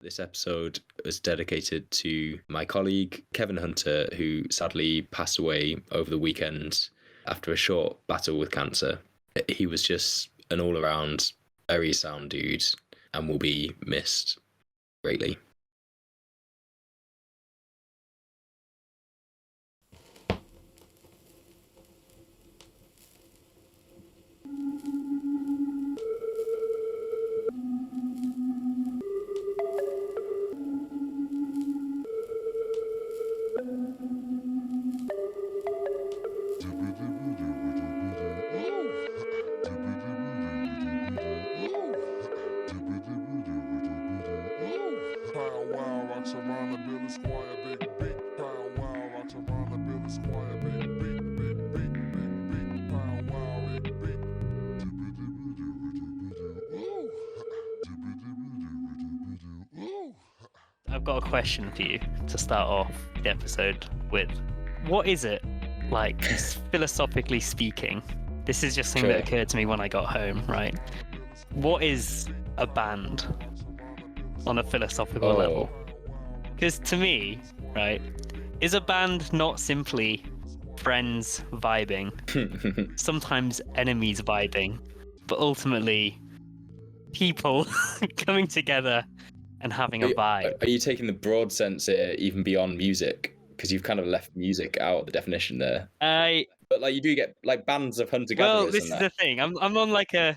This episode was dedicated to my colleague, Kevin Hunter, who sadly passed away over the weekend after a short battle with cancer. He was just an all-around very sound dude and will be missed greatly. I've got a question for you to start off the episode with. What is it, like, philosophically speaking? This is just something that occurred to me when I got home, right? What is a band on a philosophical level? Because to me, right, is a band not simply friends vibing, sometimes enemies vibing, but ultimately people coming together and having a vibe? Are you taking the broad sense here even beyond music? Because you've kind of left music out of the definition there. But like you do get like bands of hunter-gatherers. Well, this is the thing. I'm on like a...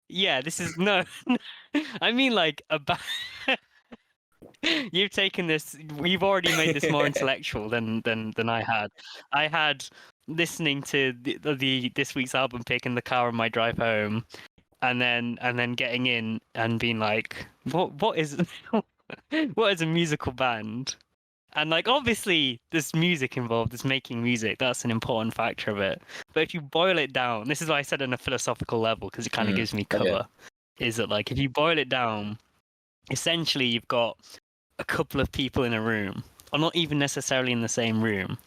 Yeah, this is... No. I mean like a band... You've taken this... You've already made this more intellectual than I had. I had listening to this week's album pick in the car on my drive home, and then getting in and being like, what is what is a musical band? And like obviously there's music involved, there's making music, that's an important factor of it. But if you boil it down, this is why I said on a philosophical level, because it kind of gives me cover, is that like if you boil it down, essentially you've got a couple of people in a room, or not even necessarily in the same room,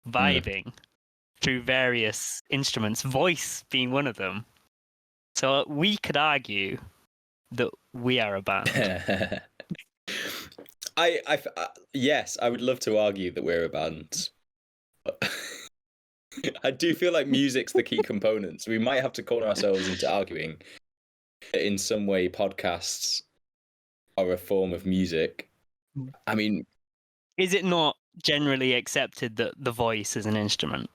vibing through various instruments, voice being one of them. So we could argue that we are a band. Yes, I would love to argue that we're a band. I do feel like music's the key component. So we might have to corner ourselves into arguing that in some way podcasts are a form of music. I mean, is it not generally accepted that the voice is an instrument?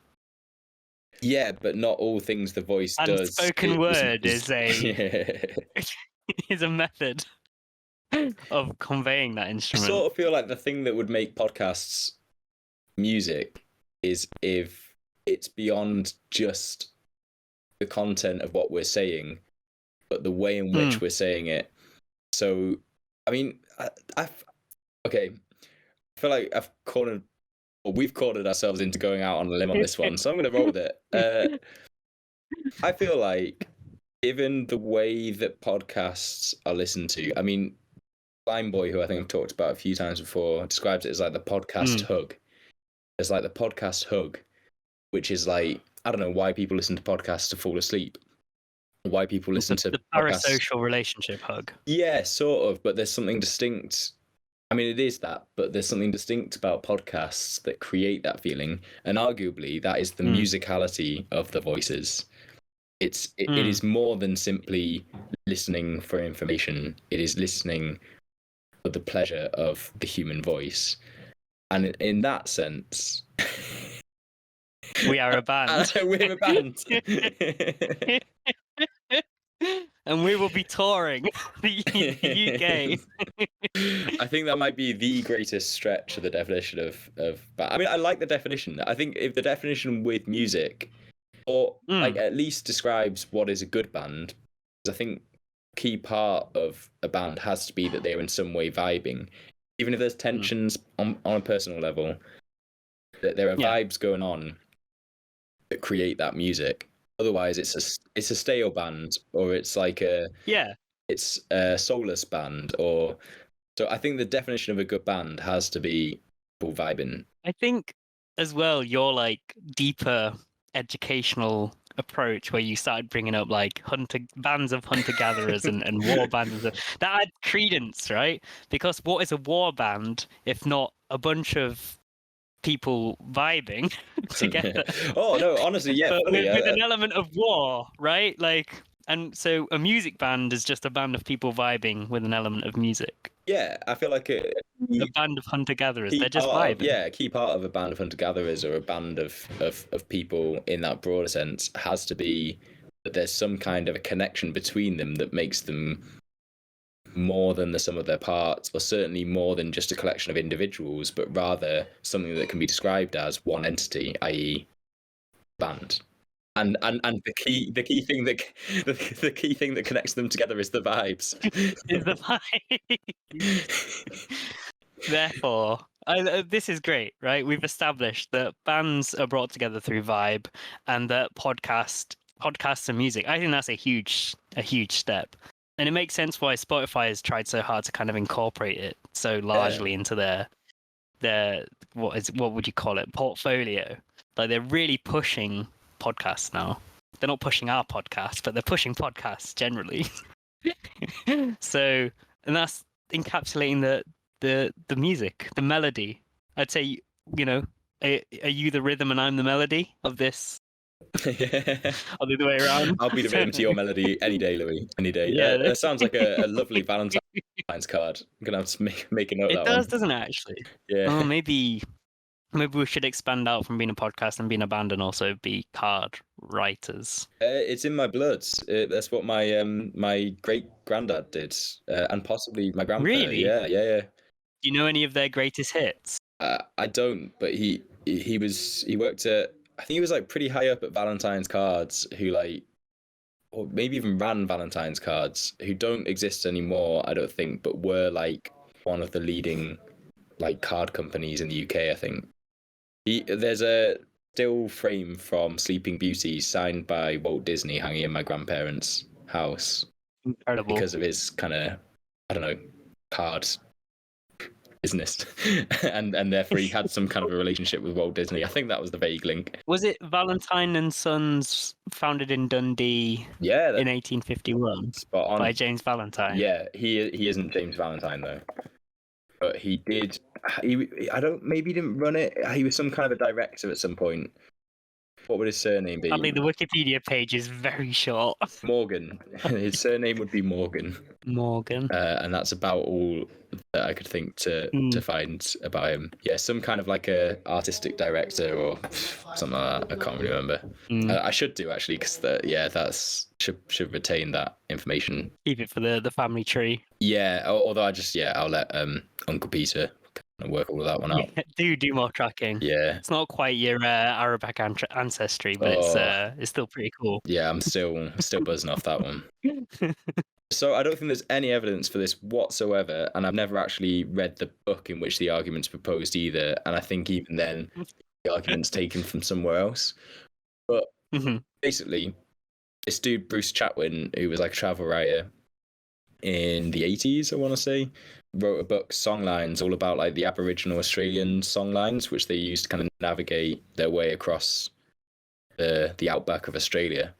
Yeah, but not all things the voice and does. Spoken word is a is a method of conveying that instrument. I sort of feel like the thing that would make podcasts music is if it's beyond just the content of what we're saying, but the way in which we're saying it. So, I mean, I feel like we've cornered ourselves into going out on a limb on this one, so I'm going to roll with it. I feel like, given the way that podcasts are listened to, I mean, Blind Boy, who I think I've talked about a few times before, describes it as like the podcast hug. It's like the podcast hug, which is like, I don't know why people listen to podcasts to fall asleep. Why people listen to the parasocial relationship hug. Yeah, sort of, but there's something distinct. I mean, it is that, but there's something distinct about podcasts that create that feeling, and arguably that is the musicality of the voices. It is more than simply listening for information. It is listening for the pleasure of the human voice. And in that sense, we are a band. We're a band. And we will be touring the UK. I think that might be the greatest stretch of the definition of band. I mean, I like the definition. I think if the definition with music, or like at least describes what is a good band, because I think key part of a band has to be that they're in some way vibing, even if there's tensions on a personal level, that there are vibes going on that create that music. Otherwise it's a stale band, or it's like it's a soulless band. Or so I think the definition of a good band has to be people vibing. I think as well your like deeper educational approach where you started bringing up like bands of hunter gatherers and war bands, that had credence, right? Because what is a war band if not a bunch of people vibing together? Oh no, honestly, yeah, But fully. with an element of war, right? Like, and so a music band is just a band of people vibing with an element of music. Yeah, I feel like A band of hunter-gatherers, key they're just part of, vibing. a key part of a band of hunter gatherers or a band of people in that broader sense has to be that there's some kind of a connection between them that makes them more than the sum of their parts, or certainly more than just a collection of individuals, but rather something that can be described as one entity, i.e., band. And the key thing that the key thing that connects them together is the vibes. Is the vibe. Therefore, this is great, right? We've established that bands are brought together through vibe, and that podcasts and music. I think that's a huge step, and it makes sense why Spotify has tried so hard to kind of incorporate it so largely into their what would you call it, portfolio. Like, they're really pushing podcasts now. They're not pushing our podcast, but they're pushing podcasts generally. So, and that's encapsulating the music, the melody. I'd say, are you the rhythm and I'm the melody of this? I'll do the way around. I'll be the rhythm to your melody any day, Louis. Any day. Yeah. That sounds like a lovely Valentine's card. I'm gonna have to make a note of that It does, one. doesn't it, actually? Yeah. Oh, maybe we should expand out from being a podcast and being a band and also be card writers. It's in my blood. That's what my my great granddad did, and possibly my grandpa. Really? Yeah. Do you know any of their greatest hits? I don't, but he worked at, I think he was like pretty high up at Valentine's Cards, who like, or maybe even ran Valentine's Cards, who don't exist anymore, I don't think, but were like one of the leading like card companies in the UK, I think. There's a still frame from Sleeping Beauty signed by Walt Disney hanging in my grandparents' house. Incredible. Because of his kind of, I don't know, card business. and therefore he had some kind of a relationship with Walt Disney. I think that was the vague link. Was it Valentine and Sons, founded in Dundee in 1851? Spot on. By James Valentine? Yeah, he isn't James Valentine though. But he did. Maybe he didn't run it. He was some kind of a director at some point. What would his surname be? I mean, the Wikipedia page is very short. Morgan. His surname would be Morgan. Morgan. And that's about all that I could think to find about him. Yeah, some kind of like a artistic director or something like that. I can't really remember. I should do actually, because that's should retain that information. Keep it for the family tree. Yeah, although I'll let Uncle Peter work all of that one out. Yeah, do more tracking. Yeah, it's not quite your Arabic ancestry, but it's still pretty cool. Yeah, I'm still buzzing off that one. So I don't think there's any evidence for this whatsoever, and I've never actually read the book in which the argument's proposed either. And I think even then, the argument's taken from somewhere else. But basically, this dude Bruce Chatwin, who was like a travel writer in the 80s, I want to say, wrote a book, Songlines, all about like the Aboriginal Australian songlines, which they used to kind of navigate their way across the outback of Australia.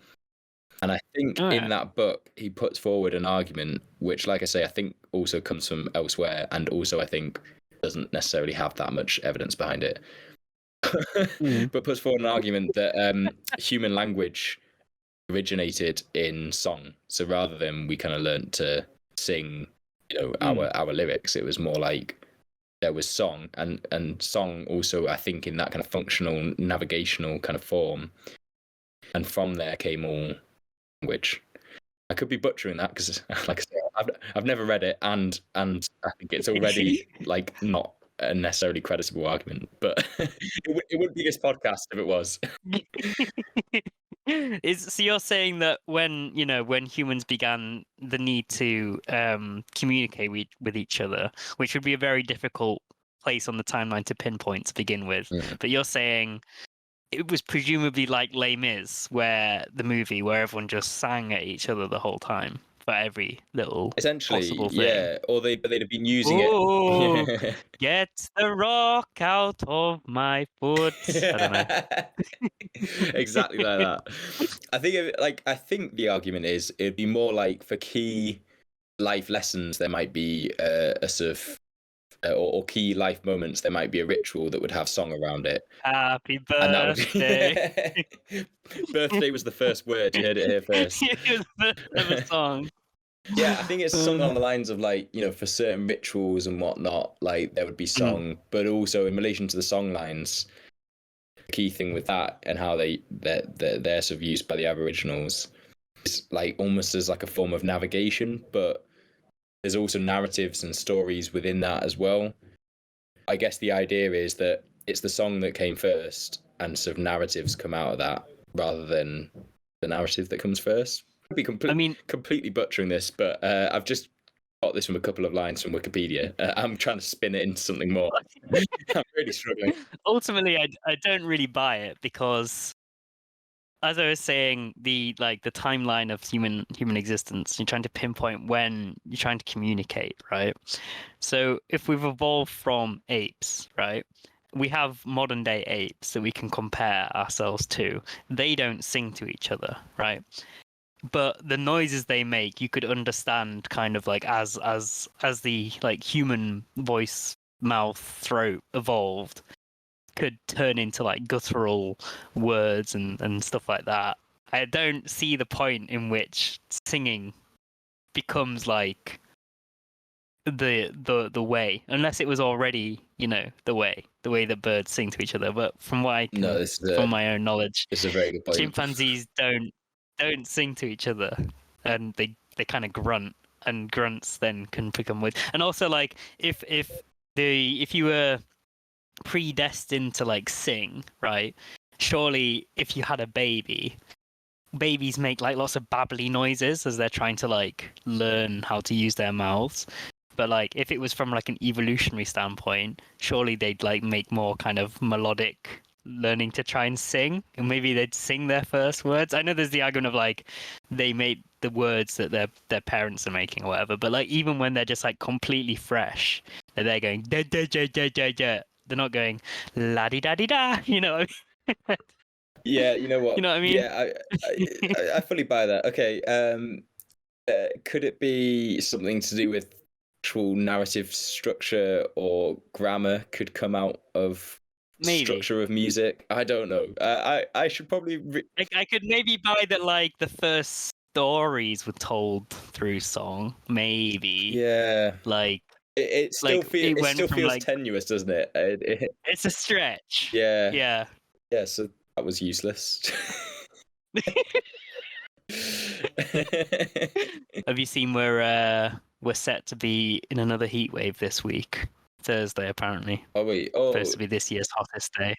And I think in that book, he puts forward an argument, which, like I say, I think also comes from elsewhere, and also I think doesn't necessarily have that much evidence behind it. But puts forward an argument that human language originated in song. So rather than we kind of learned to sing, our lyrics, it was more like there was song, and song also, I think, in that kind of functional, navigational kind of form. And from there came all language. I could be butchering that because, like I said, I've never read it, and I think it's already like not a necessarily creditable argument. But it wouldn't be this podcast if it was. So you're saying that when humans began the need to communicate with each other, which would be a very difficult place on the timeline to pinpoint to begin with, but you're saying it was presumably like Les Mis, where the movie where everyone just sang at each other the whole time. for every little Essentially, possible thing. yeah. Or they'd have been using Oh, it. get the rock out of my foot. I don't know. Exactly like that. I think the argument is it'd be more like for key life lessons there might be a sort of or key life moments there might be a ritual that would have song around it, Happy and that birthday. would birthday was the first word. You heard it here first. It was the first ever song. Yeah, I think it's something on the lines of like, for certain rituals and whatnot, like there would be song, but also in relation to the song lines, the key thing with that and how they're sort of used by the Aboriginals is like almost as like a form of navigation, but there's also narratives and stories within that as well. I guess the idea is that it's the song that came first and sort of narratives come out of that rather than the narrative that comes first. I'd be completely butchering this, but I've just got this from a couple of lines from Wikipedia. I'm trying to spin it into something more. I'm really struggling. Ultimately, I don't really buy it because, as I was saying, the timeline of human existence, you're trying to pinpoint when you're trying to communicate, right? So if we've evolved from apes, right, we have modern day apes that we can compare ourselves to. They don't sing to each other, right? But the noises they make, you could understand kind of like as the like human voice, mouth, throat evolved, could turn into like guttural words and stuff like that. I don't see the point in which singing becomes like the way, unless it was already, the way that birds sing to each other. But from what I can, from my own knowledge, it's a very good point. Chimpanzees don't sing to each other, and they kind of grunt, and grunts then can become words. And also, like, if you were predestined to like sing, right? Surely, if you had a baby, babies make like lots of babbly noises as they're trying to like learn how to use their mouths. But like, if it was from like an evolutionary standpoint, surely they'd like make more kind of melodic learning to try and sing, and maybe they'd sing their first words. I know there's the argument of like they made the words that their parents are making or whatever, but like even when they're just like completely fresh, they're going da da da da da da. They're not going la di da di da. You know what I mean? Yeah, you know what? You know what I mean? Yeah, I fully buy that. Okay, could it be something to do with actual narrative structure or grammar could come out of Maybe. structure of music? I don't know. I should probably. I could maybe buy that like the first stories were told through song. Maybe. Yeah. Like it still like, feels like, tenuous, doesn't it? It's a stretch. Yeah. Yeah. Yeah. So that was useless. Have you seen we're set to be in another heat wave this week? Thursday, apparently. Oh wait. Supposed to be this year's hottest day.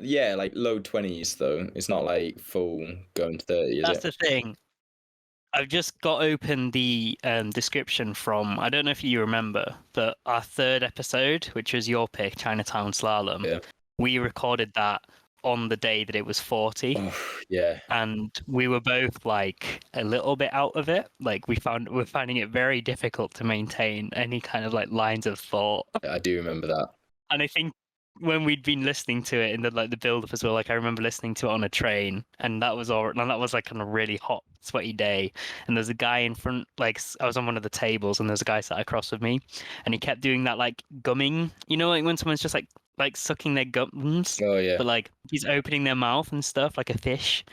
Yeah, like low 20s though. It's not like full going to 30, is That's it? the thing. I've just got open the description from, I don't know if you remember, but our third episode, which was your pick, Chinatown Slalom, Yeah. we recorded that on the day that it was 40. Oh, yeah. And we were both like a little bit out of it. Like we're finding it very difficult to maintain any kind of like lines of thought. I do remember that. And I think when we'd been listening to it in the build up as well, like I remember listening to it on a train, and that was like on a really hot, sweaty day. And there's a guy in front, like I was on one of the tables, and there's a guy sat across with me, and he kept doing that like gumming, like when someone's just like sucking their gums. Oh yeah. But like he's opening their mouth and stuff like a fish.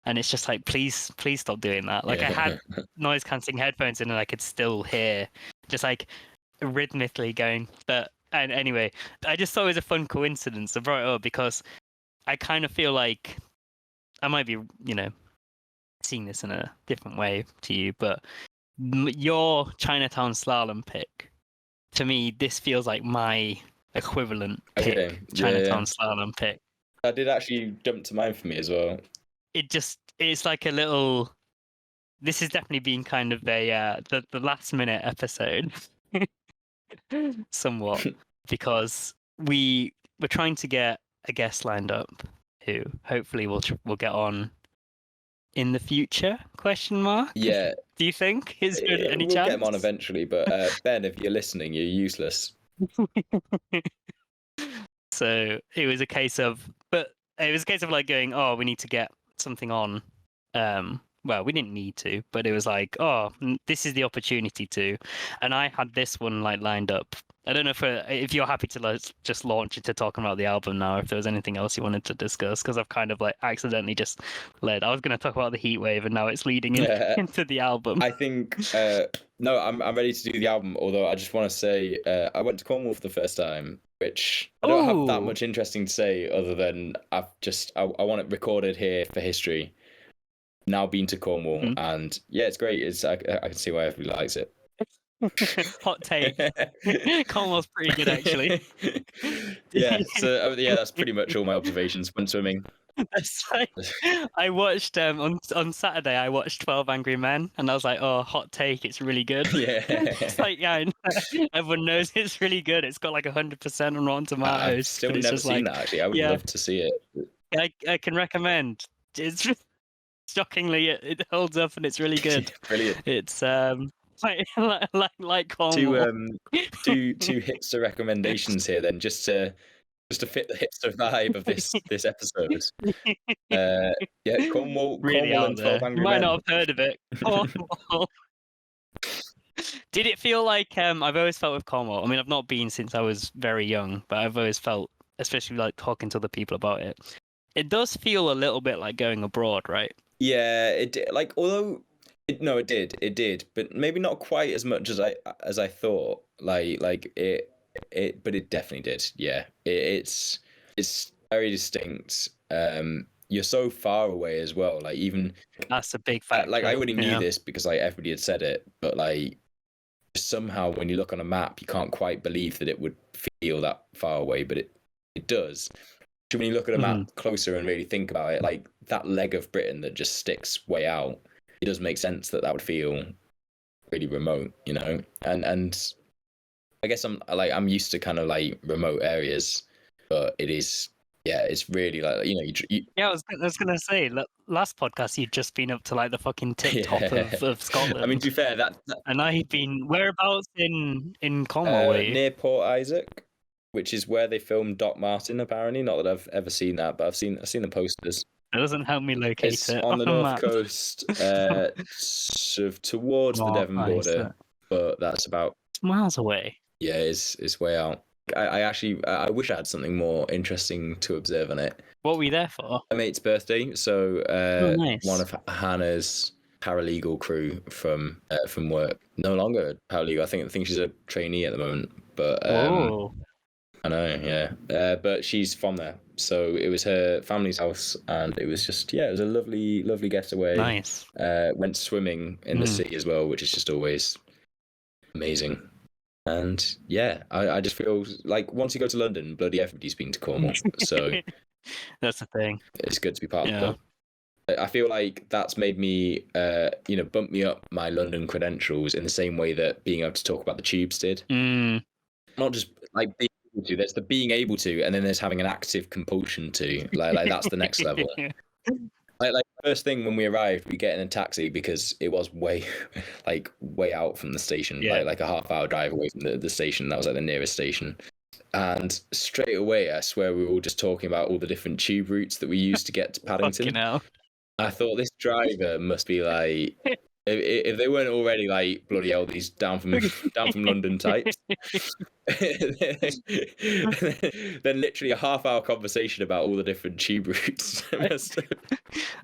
And it's just like, please stop doing that. Like, I had noise cancelling headphones in, and I could still hear just like rhythmically going. And anyway, I just thought it was a fun coincidence. I brought it up because I kind of feel like I might be, seeing this in a different way to you, but your Chinatown Slalom pick, to me, this feels like my equivalent pick, Chinatown Slalom pick. That did actually jump to mind for me as well. It's like a little. This has definitely been kind of a the last minute episode, somewhat, because we're trying to get a guest lined up who hopefully will get on in the future? Question mark. Yeah, Do you think? Is there any we'll chance? get him on eventually. But Ben, if you're listening, you're useless. So it was a case of, like going, oh, we need to get something on. Well, we didn't need to, but it was like, oh, this is the opportunity to, and I had this one like lined up. I don't know if you're happy to just launch into talking about the album now, if there was anything else you wanted to discuss, because I've kind of like accidentally just led. I was going to talk about the heat wave, and now it's leading into the album. I think no, I'm ready to do the album. Although I just want to say I went to Cornwall for the first time, which I don't have that much interesting to say other than I want it recorded here for history. Now been to Cornwall, and yeah, it's great. I can see why everybody likes it. Hot take. Cornwall's pretty good, actually. Yeah, so that's pretty much all my observations. Went swimming. I watched on Saturday. I watched 12 Angry Men, and I was like, "Oh, hot take! It's really good." Yeah, it's like everyone knows it's really good. It's got like 100% on Rotten Tomatoes. I've still never seen that. Actually, I would love to see it. I can recommend. It's shockingly it holds up, and it's really good. Brilliant. It's like Cornwall. Two hipster recommendations here then, just to fit the hipster vibe of this episode. Yeah, Cornwall, really Cornwall and 12 Angry Men. You might not have heard of it. Cornwall. Did it feel like I've always felt with Cornwall? I mean, I've not been since I was very young, but I've always felt, especially like talking to other people about it, it does feel a little bit like going abroad, right? Yeah, it like although it did, but maybe not quite as much as I thought. Like it, but it definitely did. Yeah, it's very distinct. You're so far away as well. Like even that's a big factor. Like I already knew this because like everybody had said it, but like somehow when you look on a map, you can't quite believe that it would feel that far away, but it does. When you look at a map closer and really think about it, like that leg of Britain that just sticks way out, it does make sense that would feel really remote, you know. And I guess I'm used to kind of like remote areas, but it is. Yeah, it's really like, you know, yeah, I was gonna say, last podcast you'd just been up to like the fucking tip top of Scotland. I mean, to be fair, that and I've been whereabouts in Cornwall were you? Near Port Isaac, which is where they filmed Doc Martin. Apparently, not that I've ever seen that, but I've seen the posters. It doesn't help me locate it on the north coast, sort of towards the Devon border, but that's about miles away. Yeah, it's way out. I wish I had something more interesting to observe on it. What were you there for? My mate's birthday, so nice. One of Hannah's paralegal crew from work. No longer a paralegal. I think she's a trainee at the moment. But I know, yeah. But she's from there, so it was her family's house, and it was just it was a lovely getaway. Nice. Went swimming in the sea as well, which is just always amazing. And yeah, I just feel like once you go to London, bloody everybody's been to Cornwall. So that's the thing. It's good to be part of it. I feel like that's made me, bump me up my London credentials in the same way that being able to talk about the tubes did. Not just like being able to, there's the being able to, and then there's having an active compulsion to. Like that's the next level. Like first thing when we arrived, we get in a taxi because it was way out from the station, like a half-hour drive away from the station. That was like the nearest station, and straight away, I swear we were all just talking about all the different tube routes that we used to get to Paddington. I thought this driver must be like, if they weren't already like bloody hell, these down from London types. Then literally a half-hour conversation about all the different tube routes.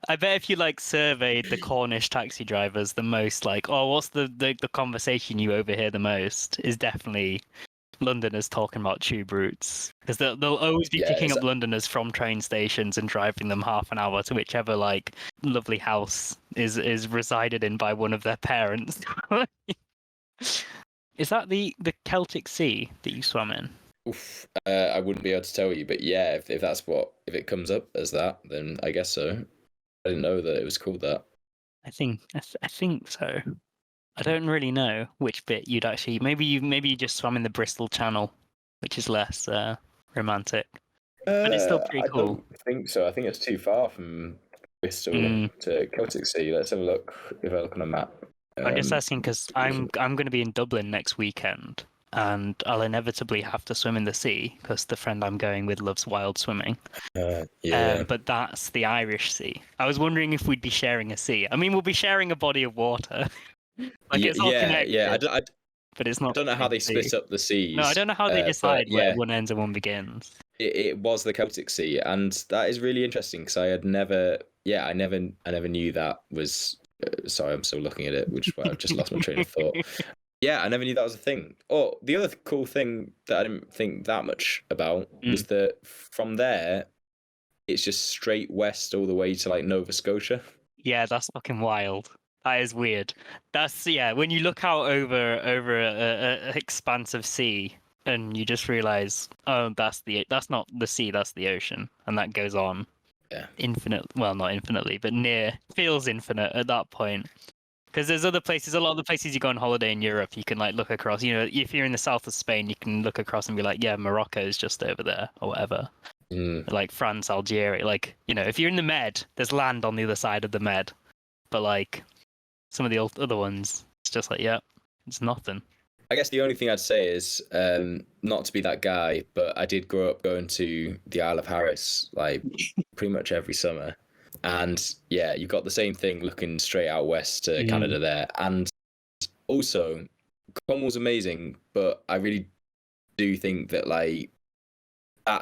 I bet if you like surveyed the Cornish taxi drivers, the most like, oh, what's the conversation you overhear the most is definitely Londoners talking about tube routes, because they'll always be picking up Londoners from train stations and driving them half an hour to whichever like lovely house is resided in by one of their parents. Is that the Celtic Sea that you swam in? Oof, I wouldn't be able to tell you, but yeah, if it comes up as that, then I guess so. I didn't know that it was called that. I think so. I don't really know which bit you'd actually. Maybe you just swam in the Bristol Channel, which is less romantic, but it's still pretty cool. I don't think so. I think it's too far from Bristol to Celtic Sea. Let's have a look. If I look on a map. I'm just asking because I'm going to be in Dublin next weekend, and I'll inevitably have to swim in the sea because the friend I'm going with loves wild swimming. But that's the Irish Sea. I was wondering if we'd be sharing a sea. I mean, we'll be sharing a body of water. It's all connected. Yeah. But it's not. I don't know how they split up the seas. No, I don't know how they decide where one ends and one begins. It was the Celtic Sea, and that is really interesting because I never knew that was. Sorry, I'm still looking at it, I've just lost my train of thought. Yeah, I never knew that was a thing. Oh, the other cool thing that I didn't think that much about was that from there, it's just straight west all the way to like Nova Scotia. Yeah, that's fucking wild. That is weird. That's when you look out over a expanse of sea and you just realize, oh, that's not the sea, that's the ocean, and that goes on. Yeah. Infinite. Well, not infinitely, but feels infinite at that point. Because there's other places, a lot of the places you go on holiday in Europe, you can like look across. You know, if you're in the south of Spain, you can look across and be like, yeah, Morocco's just over there or whatever. Like France, Algeria. Like, you know, if you're in the Med, there's land on the other side of the Med. But like some of the other ones, it's just like, yeah, it's nothing. I guess the only thing I'd say is not to be that guy, but I did grow up going to the Isle of Harris like pretty much every summer. And yeah, you've got the same thing looking straight out west to Canada there. And also, Cornwall's amazing, but I really do think that like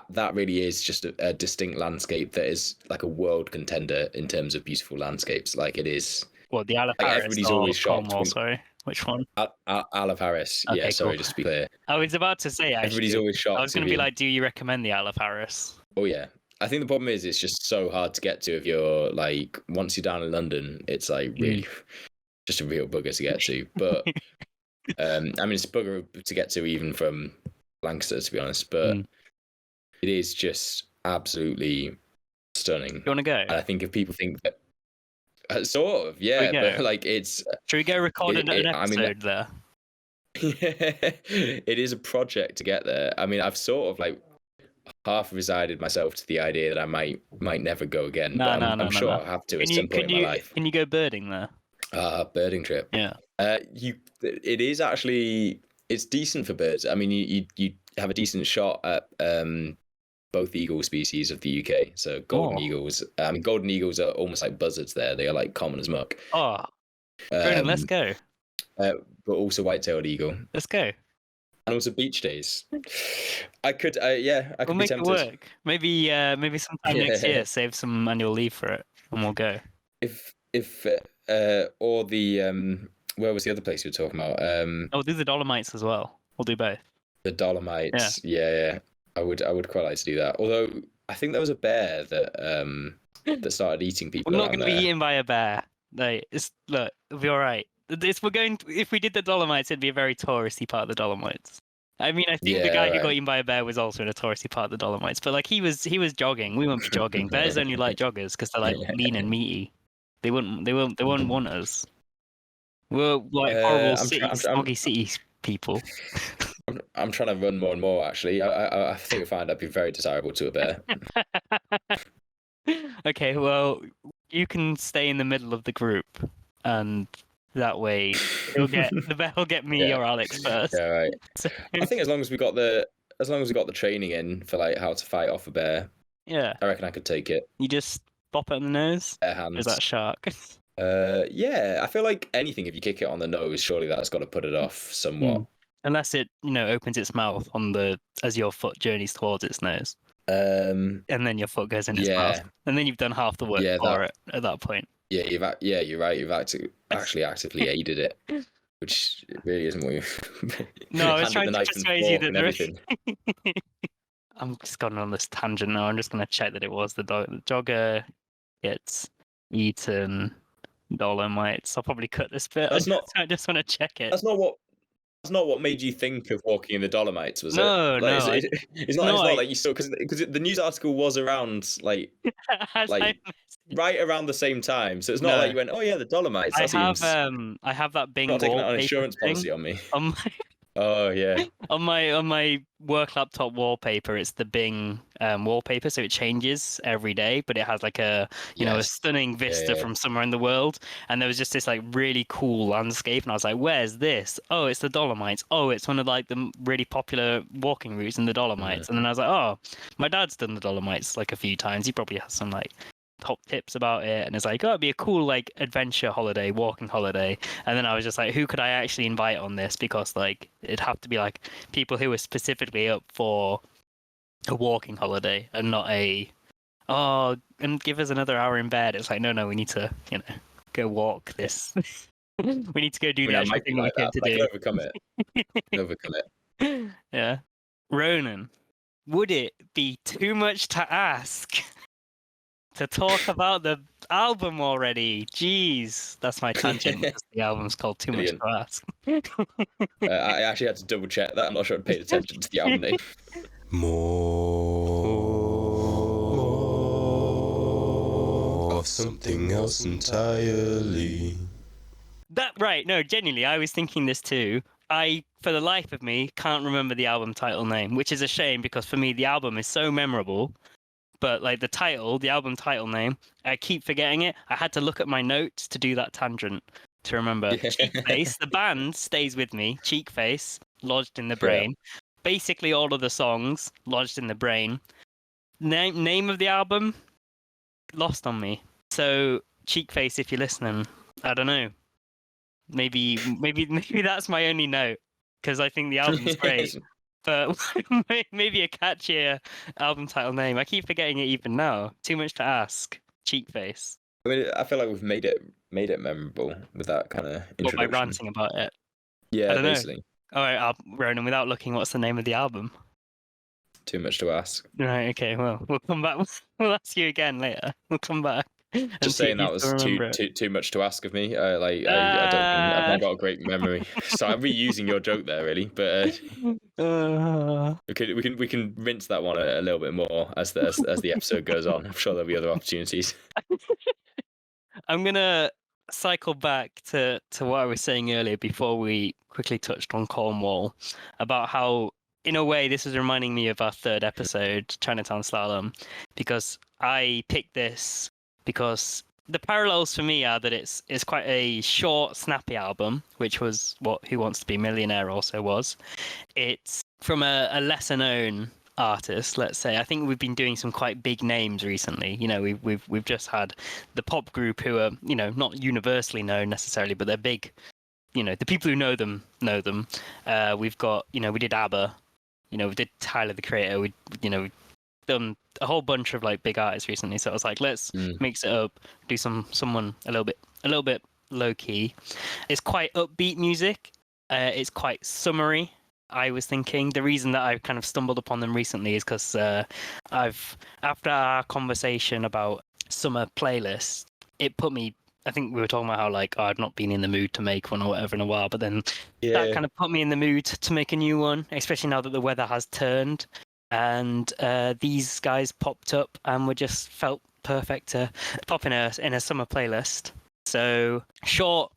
that really is just a distinct landscape that is like a world contender in terms of beautiful landscapes. Like it is. Well, the Isle of Harris. Everybody's always shocked. Cornwall, sorry. Which one? Isle of Harris. Okay, yeah, sorry, just to be clear. I was about to say, actually. Everybody's always shocked. I was going to be like, do you recommend the Isle of Harris? Oh, yeah. I think the problem is it's just so hard to get to if you're like, once you're down in London, it's like really just a real bugger to get to. But, I mean, it's a bugger to get to even from Lancaster, to be honest. But it is just absolutely stunning. You want to go? And I think if people think that, sort of, yeah, but like it's. Should we go record an episode there? It is a project to get there. I mean, I've sort of like half resigned myself to the idea that I might never go again. I'm sure I'll have to at some point in my life. Can you go birding there? Birding trip. Yeah. It is actually, it's decent for birds. I mean, you have a decent shot at both eagle species of the UK. So golden eagles. I mean, golden eagles are almost like buzzards there. They are like common as muck. Oh, Ronan, let's go. But also white-tailed eagle. Let's go. And also beach days. I could be tempted. Make it work. Maybe sometime next year, save some annual leave for it, and we'll go. Or the where was the other place you were talking about? Do the Dolomites as well. We'll do both. The Dolomites. Yeah. I would quite like to do that. Although I think there was a bear that that started eating people. We're not going to be eaten by a bear. Like, it'll be all right. If we did the Dolomites, it'd be a very touristy part of the Dolomites. I mean, I think the guy who got eaten by a bear was also in a touristy part of the Dolomites. But like he was jogging. We won't be jogging. Bears only like joggers because they're like lean and meaty. They won't want us. We're like horrible smoggy city people. I'm trying to run more and more. Actually, I think I find I'd be very desirable to a bear. Okay, well, you can stay in the middle of the group, and that way the bear will get me or Alex first. Yeah, right. So... I think as long as we got the training in for like how to fight off a bear, I reckon I could take it. You just bop it on the nose. Bare hands. Is that shark? Yeah. I feel like anything if you kick it on the nose, surely that's got to put it off somewhat. Unless it, opens its mouth as your foot journeys towards its nose. And then your foot goes in its mouth. And then you've done half the work for it at that point. Yeah, you're right. You've actually actively aided it, which really isn't what you. No, I was trying to persuade you that there is. I'm just going on this tangent now. I'm just going to check that it was the jogger gets eaten Dolomites. I'll probably cut this bit. I just want to check it. That's not what made you think of walking in the Dolomites, was it? No. It's not like you saw, because the news article was around right around the same time. So it's not like you went, oh yeah, the Dolomites. I have that Bing. Not taking out an insurance policy on me. Oh yeah. On my work laptop wallpaper, it's the Bing wallpaper, so it changes every day, but it has like a a Yes. stunning vista Yeah. from somewhere in the world. And there was just this like really cool landscape, and I was like, "Where's this? Oh, it's the Dolomites. Oh, it's one of like the really popular walking routes in the Mm. Dolomites." And then I was like, "Oh, my dad's done the Dolomites like a few times. He probably has some like top tips about it." And it's like, "Oh, it'd be a cool like adventure holiday, walking holiday." And then I was just like, who could I actually invite on this? Because like it'd have to be like people who are specifically up for a walking holiday and not a and give us another hour in bed. It's like no, we need to go walk this. We need to go do I the mean, I actual might be thing we like came that, to but I can do. overcome it. Overcome it. Yeah, Ronan, would it be too much to ask to talk about the album already? Jeez, that's my tangent because the album's called Too Much Brilliant. to Ask. I actually had to double check that. I'm not sure I paid attention to the album name. More of something else entirely. That right? No, genuinely, I was thinking this too. I, for the life of me, can't remember the album title name, which is a shame because for me the album is so memorable. But like the title, the album title name, I keep forgetting it. I had to look at my notes to do that tangent to remember. Yeah. Cheekface, the band stays with me. Cheekface, lodged in the Yeah. brain. Basically, all of the songs lodged in the brain. Name of the album, lost on me. So Cheekface, if you're listening, I don't know. Maybe that's my only note because I think the album's great. But maybe a catchier album title name. I keep forgetting it even now. Too much to ask. Cheekface. I mean, I feel like we've made it memorable with that kind of Or by introduction. ranting about it. Yeah, I don't know. basically. All right, Ronan, without looking, what's the name of the album? Too much to ask. Right, okay, well, we'll come back. We'll ask you again later. We'll come back. Just saying that was too much to ask of me. I don't think I've not got a great memory, so I'm reusing your joke there, really. But we can rinse that one a little bit more as the episode goes on. I'm sure there'll be other opportunities. I'm gonna cycle back to what I was saying earlier before we quickly touched on Cornwall about how, in a way, this is reminding me of our third episode, Chinatown Slalom, because I picked this because the parallels for me are that it's quite a short, snappy album, which was what Who Wants to Be a Millionaire also was. It's from a lesser known artist, let's say. I think we've been doing some quite big names recently. We've just had the pop group who are not universally known necessarily, but they're big. The people who know them know them. We've got we did ABBA. We did Tyler the Creator. We've done a whole bunch of like big artists recently. So I was like, let's mix it up, do someone a little bit low key. It's quite upbeat music. It's quite summery. I was thinking the reason that I've kind of stumbled upon them recently is because after our conversation about summer playlists, it put me. I think we were talking about how like I've not been in the mood to make one or whatever in a while, but then that kind of put me in the mood to make a new one, especially now that the weather has turned. And these guys popped up and were just felt perfect to pop in a summer playlist. So short,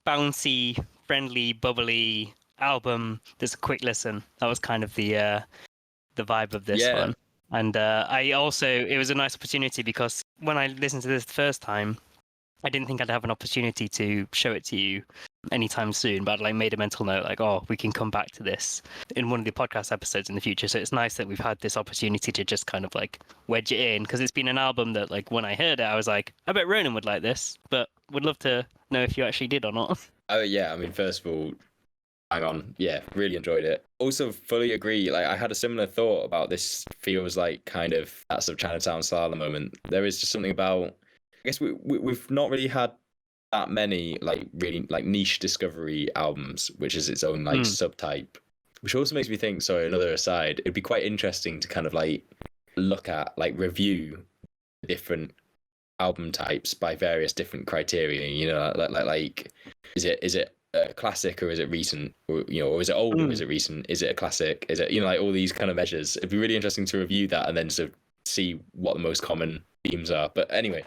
bouncy, friendly, bubbly album. There's a quick listen. That was kind of the vibe of this one. And it was a nice opportunity because when I listened to this the first time, I didn't think I'd have an opportunity to show it to you anytime soon, but I made a mental note we can come back to this in one of the podcast episodes in the future. So it's nice that we've had this opportunity to just kind of wedge it in, because it's been an album that when I heard it, I was like, I bet Ronan would like this, but would love to know if you actually did or not. Oh yeah, I mean, first of all, hang on, yeah, really enjoyed it. Also, fully agree. I had a similar thought about this. Feels like kind of that sort of Chinatown Slalom moment. There is just something about. I guess we've not really had that many really niche discovery albums, which is its own subtype. Which also makes me think. Sorry, another aside. It'd be quite interesting to kind of look at review different album types by various different criteria. Is it a classic or is it recent, or is it old or is it recent? Is it a classic? Is it all these kind of measures? It'd be really interesting to review that and then sort of see what the most common themes are. But anyway,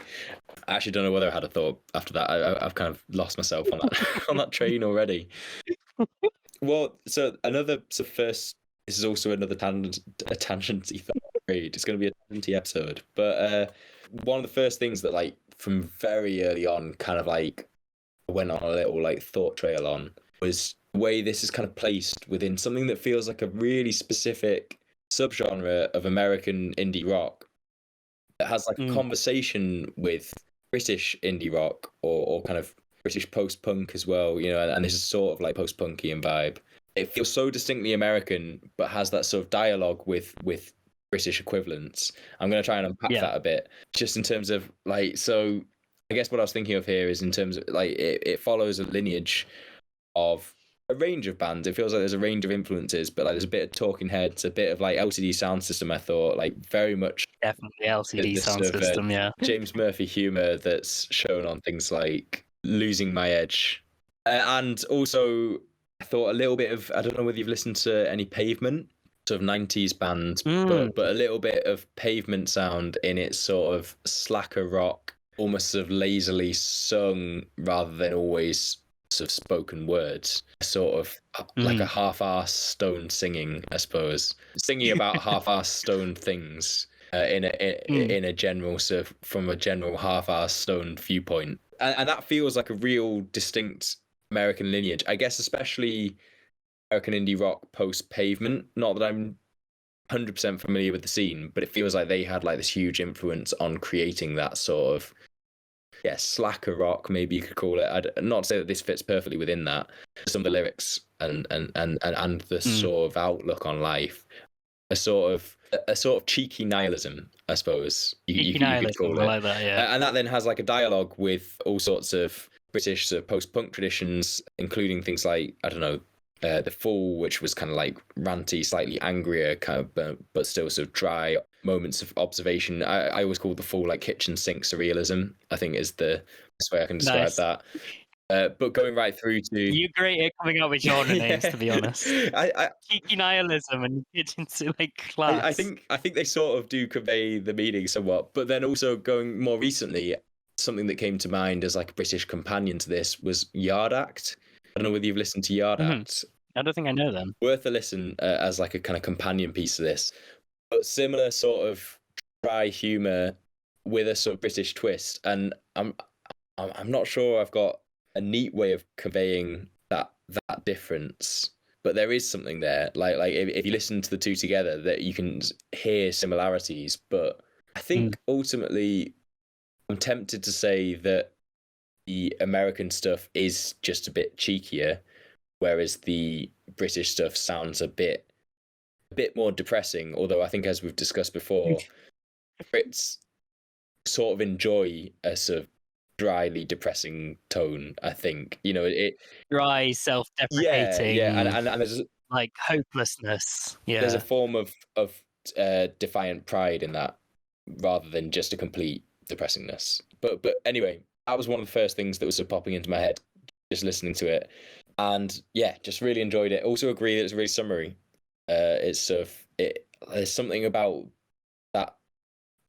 I actually don't know whether I had a thought after that. I've kind of lost myself on that on that train already. Well, so another so first. This is also another tangenty thing. It's going to be a tangenty episode, but one of the first things that like from very early on, kind of like went on a little like thought trail on was the way this is kind of placed within something that feels like a really specific subgenre of American indie rock that has like a conversation with British indie rock or kind of British post-punk as well, you know, and this is sort of like post-punky vibe. It feels so distinctly American, but has that sort of dialogue with British equivalents. I'm going to try and unpack that a bit, just in terms of like, so I guess what I was thinking of here is in terms of like, it follows a lineage of a range of bands. It feels like there's a range of influences, but like there's a bit of Talking Heads, a bit of like LCD Sound System. I thought like very much definitely LCD Sound sort of, System, yeah. James Murphy humor that's shown on things like Losing My Edge, and also I thought a little bit of, I don't know whether you've listened to any Pavement, sort of 90s band, but a little bit of Pavement sound in its sort of slacker rock, almost sort of lazily sung rather than always sort of spoken words, sort of like a half-ass stone singing, I suppose, singing about half-ass stone things in a general sort of from a general half-ass stone viewpoint, and that feels like a real distinct American lineage, I guess, especially American indie rock post Pavement. Not that I'm 100% familiar with the scene, but it feels like they had like this huge influence on creating that sort of slacker rock, maybe you could call it. Not to say that this fits perfectly within that. Some of the lyrics and the sort of outlook on life, a sort of cheeky nihilism, I suppose you could call it. I like that, yeah. And that then has like a dialogue with all sorts of British sort of post-punk traditions, including things like, I don't know, The Fool, which was kind of like ranty, slightly angrier, kind of, but still sort of dry moments of observation. I always call The Fool like kitchen sink surrealism, I think is the best way I can describe that. But going right through to... You're great at coming up with genre names, to be honest. Cheeky nihilism and kitchen sink like class. I think they sort of do convey the meaning somewhat, but then also going more recently, something that came to mind as like a British companion to this was Yard Act. I don't know whether you've listened to Yard Act. I don't think I know them. Worth a listen as like a kind of companion piece to this, but similar sort of dry humor with a sort of British twist. And I'm not sure I've got a neat way of conveying that difference, but there is something there. Like if you listen to the two together, that you can hear similarities. But I think ultimately, I'm tempted to say that the American stuff is just a bit cheekier, whereas the British stuff sounds a bit more depressing. Although I think, as we've discussed before, Brits sort of enjoy a sort of dryly depressing tone. I think, you know, it dry, self-deprecating, and there's like hopelessness. Yeah, there's a form of defiant pride in that, rather than just a complete depressingness. But anyway, that was one of the first things that was sort of popping into my head just listening to it, and just really enjoyed it. Also agree that it's really summery. It's sort of there's something about that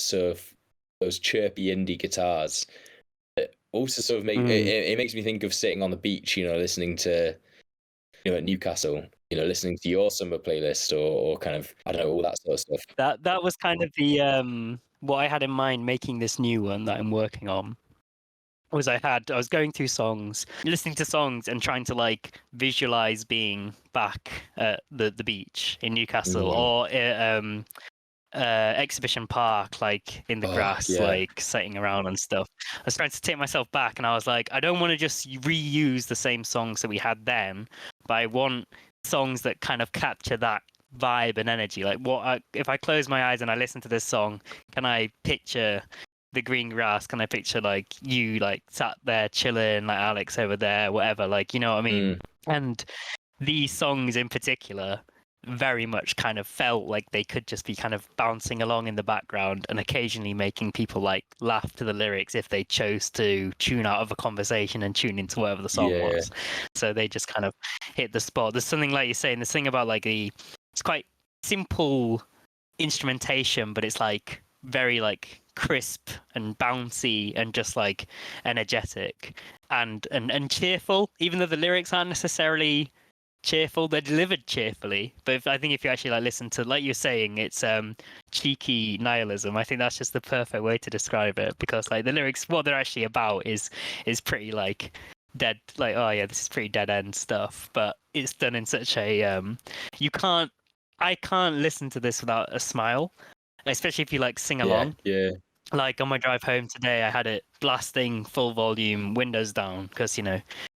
sort of those chirpy indie guitars that also sort of make it makes me think of sitting on the beach, you know, listening to, you know, at Newcastle, you know, listening to your summer playlist or kind of, I don't know, all that sort of stuff. That was kind of the what I had in mind making this new one that I'm working on. Was I was going through songs, listening to songs, and trying to like visualize being back at the beach in Newcastle or Exhibition Park, like in the grass, like sitting around and stuff. I was trying to take myself back, and I was like, I don't want to just reuse the same songs that we had then, but I want songs that kind of capture that vibe and energy. Like, if I close my eyes and I listen to this song, can I picture the green grass? Can I picture like you like sat there chilling, like Alex over there, whatever, like, you know what I mean? And these songs in particular very much kind of felt like they could just be kind of bouncing along in the background and occasionally making people like laugh to the lyrics if they chose to tune out of a conversation and tune into whatever the song was. So they just kind of hit the spot. There's something, like you're saying, this thing about like it's quite simple instrumentation, but it's like very like crisp and bouncy and just like energetic and cheerful, even though the lyrics aren't necessarily cheerful. They're delivered cheerfully, but I think if you actually like listen to, like you're saying, it's cheeky nihilism. I think that's just the perfect way to describe it, because like the lyrics, what they're actually about is pretty like dead. Like, oh yeah, this is pretty dead end stuff, but it's done in such a you can't. I can't listen to this without a smile, especially if you like sing along. Yeah. Like on my drive home today, I had it blasting full volume, windows down, because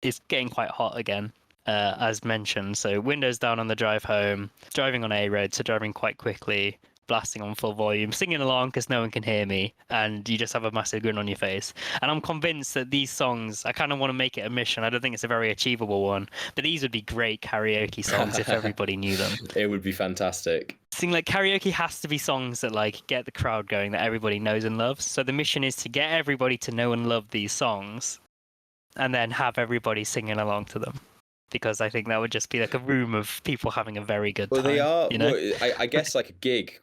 it's getting quite hot again, as mentioned. So windows down on the drive home, driving on A road, so driving quite quickly, blasting on full volume, singing along because no one can hear me, and you just have a massive grin on your face. And I'm convinced that these songs, I kind of want to make it a mission. I don't think it's a very achievable one, but these would be great karaoke songs if everybody knew them. It would be fantastic. Thing like karaoke has to be songs that like get the crowd going, that everybody knows and loves. So the mission is to get everybody to know and love these songs, and then have everybody singing along to them. Because I think that would just be like a room of people having a very good time. Well, they are. You know? Well, I guess like a gig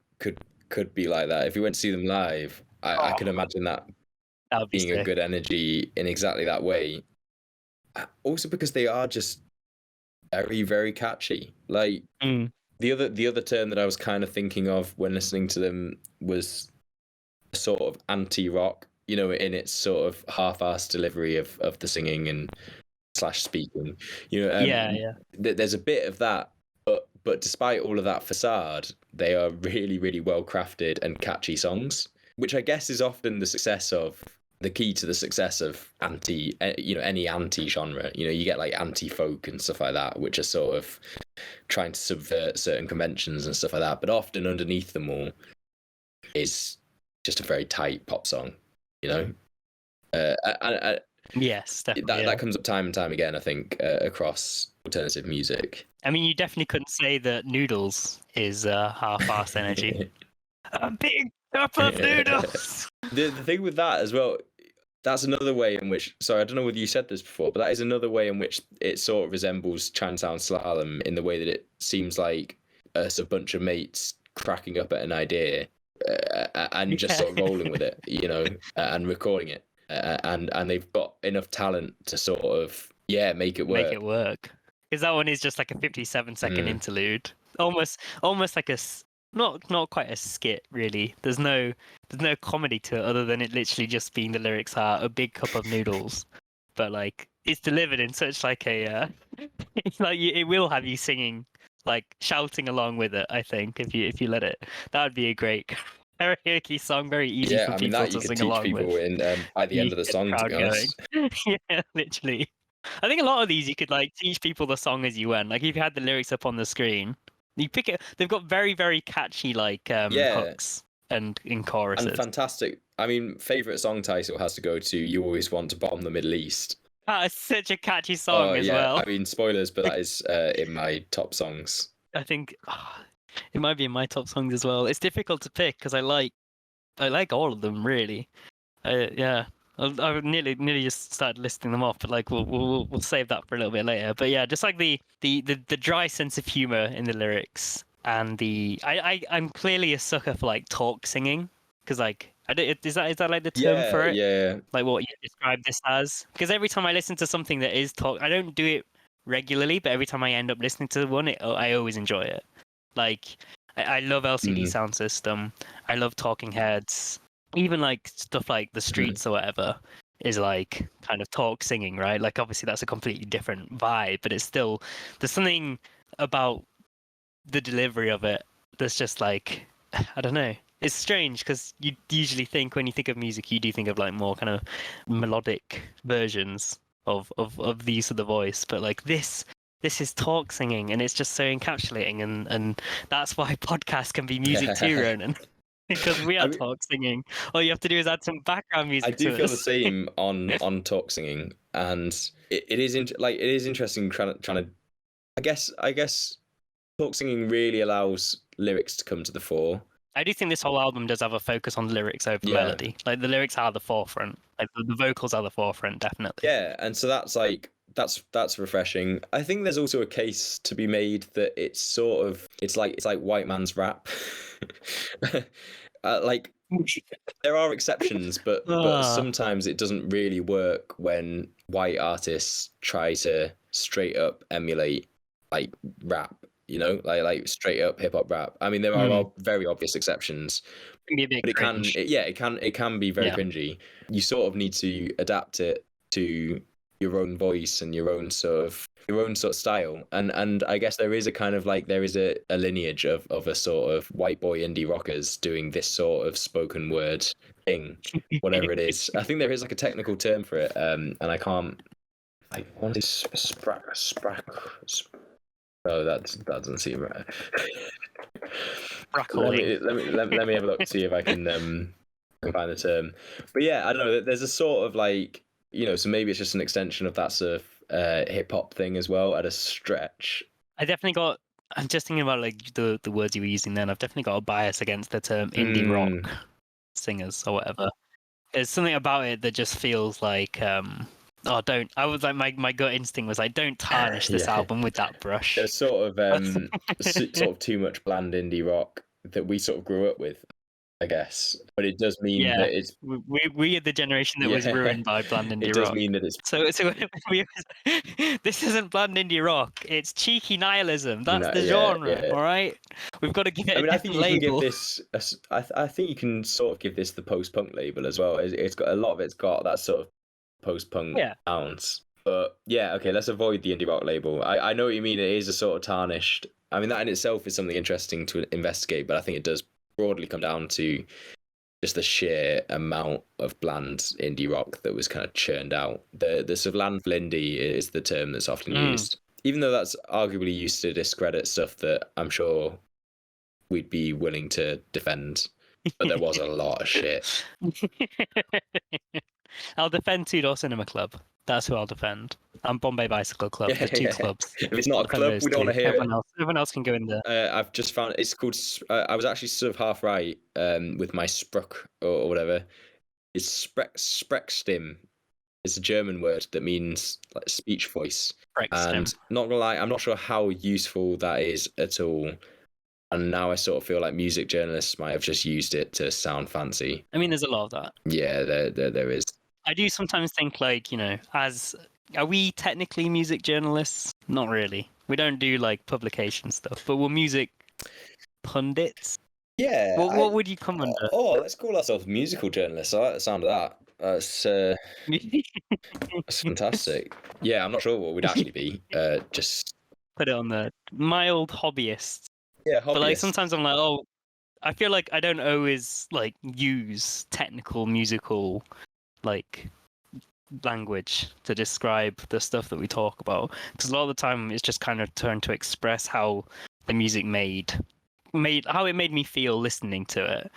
could be like that. If you went to see them live, I can imagine that being a good energy in exactly that way. Also because they are just very, very catchy. Like the other term that I was kind of thinking of when listening to them was a sort of anti-rock, in its sort of half-assed delivery of the singing and / speaking. There's a bit of that, but despite all of that facade, they are really, really well crafted and catchy songs, which I guess is often the key to the success of any anti genre. You get like anti folk and stuff like that, which are sort of trying to subvert certain conventions and stuff like that. But often underneath them all is just a very tight pop song, Yes, definitely. That comes up time and time again, I think, across alternative music. I mean, you definitely couldn't say that Noodles is half-assed energy. A big cup of noodles! The thing with that as well, that's another way in which... Sorry, I don't know whether you said this before, but that is another way in which it sort of resembles Chinatown Slalom, in the way that it seems like a bunch of mates cracking up at an idea and just sort of rolling with it, and recording it. And they've got enough talent to sort of make it work. Because that one is just like a 57-second interlude, almost like a not quite a skit really. There's no comedy to it other than it literally just being the lyrics are a big cup of noodles, but like it's delivered in such like a it's like it will have you singing, like shouting along with it. I think if you let it, that would be a great karaoke song, very easy for people to sing along with. By the end of the song, to be honest. Yeah, literally. I think a lot of these you could like teach people the song as you went. Like if you had the lyrics up on the screen, you pick it. They've got very, very catchy like hooks and in choruses. And fantastic. I mean, favorite song title has to go to "You Always Want to Bomb the Middle East." That is such a catchy song as well. I mean, spoilers, but that is in my top songs. I think it might be in my top songs as well. It's difficult to pick because I like all of them really. I've nearly just started listing them off, but like we'll save that for a little bit later. But yeah, just like the dry sense of humor in the lyrics, and I'm clearly a sucker for like talk singing, because like is that like the term for it? Yeah. Like what you describe this as? Because every time I listen to something that is talk, I don't do it regularly, but every time I end up listening to one, I always enjoy it. Like I love LCD Sound System. I love Talking Heads. Even like stuff like The Streets or whatever is like kind of talk singing, right? Like obviously that's a completely different vibe, but it's still, there's something about the delivery of it that's just like, I don't know. It's strange because you usually think, when you think of music, you do think of like more kind of melodic versions of the use of the voice, but like this is talk singing, and it's just so encapsulating, and that's why podcasts can be music too, Ronan. Because we are talk singing. All you have to do is add some background music. I do feel the same on talk singing, and it is interesting trying to. I guess talk singing really allows lyrics to come to the fore. I do think this whole album does have a focus on the lyrics over the melody. Like the lyrics are the forefront. Like the vocals are the forefront, definitely. Yeah, and so that's refreshing. I think there's also a case to be made that it's like white man's rap. Like there are exceptions, but sometimes it doesn't really work when white artists try to straight up emulate like rap, you know, like straight up hip hop rap. I mean, there are very obvious exceptions, Can be a bit but cringe. it can be very Yeah. cringy. You sort of need to adapt it to your own voice and your own sort of style. And I guess there is a kind of like there is a lineage of a sort of white boy indie rockers doing this sort of spoken word thing, whatever it is. I think there is like a technical term for it, and I can't. I want to sprack. Oh, that doesn't seem right. Crackling. Let me have a look, see if I can find the term. But yeah, I don't know. There's a sort of like, you know, so maybe it's just an extension of that sort of hip hop thing as well at a stretch. I definitely got. I'm just thinking about like the words you were using then. I've definitely got a bias against the term indie rock singers or whatever. There's something about it that just feels like oh, don't. I was like, my gut instinct was like, don't tarnish this album with that brush. There's sort of too much bland indie rock that we sort of grew up with, I guess. But it does mean that it's we are the generation that was ruined by bland indie rock. It does mean that it's so this isn't bland indie rock. It's cheeky nihilism. That's the genre. All right, we've got to give it. I think you can give this. I think you can sort of give this the post-punk label as well. It's got a lot of it's got that sort of post-punk sounds. But yeah, okay, let's avoid the indie rock label. I know what you mean. It is a sort of tarnished. I mean, that in itself is something interesting to investigate, but I think it does broadly come down to just the sheer amount of bland indie rock that was kind of churned out. The sort of landfill indie is the term that's often used, even though that's arguably used to discredit stuff that I'm sure we'd be willing to defend. But there was a lot of shit. I'll defend Two Door Cinema Club. That's who I'll defend. And Bombay Bicycle Club. There's two clubs. If it's not a club, we don't want to hear it. Everyone else can go in there. I've just found it's called. I was actually sort of half right with my spruck or whatever. It's Sprechstimme. It's a German word that means like speech voice. And not gonna lie, I'm not sure how useful that is at all. And now I sort of feel like music journalists might have just used it to sound fancy. I mean, there's a lot of that. Yeah, there is. I do sometimes think, like, you know, are we technically music journalists? Not really. We don't do like publication stuff, but we're music pundits. Yeah. What would you come under? Oh, let's call ourselves musical journalists. I like the sound of that. That's fantastic. Yeah, I'm not sure what we'd actually be. Just put it on the mild hobbyist. Yeah, hobbyist. But like sometimes I'm like, oh, I feel like I don't always like use technical musical like language to describe the stuff that we talk about, because a lot of the time it's just kind of turned to express how the music made how it made me feel listening to it,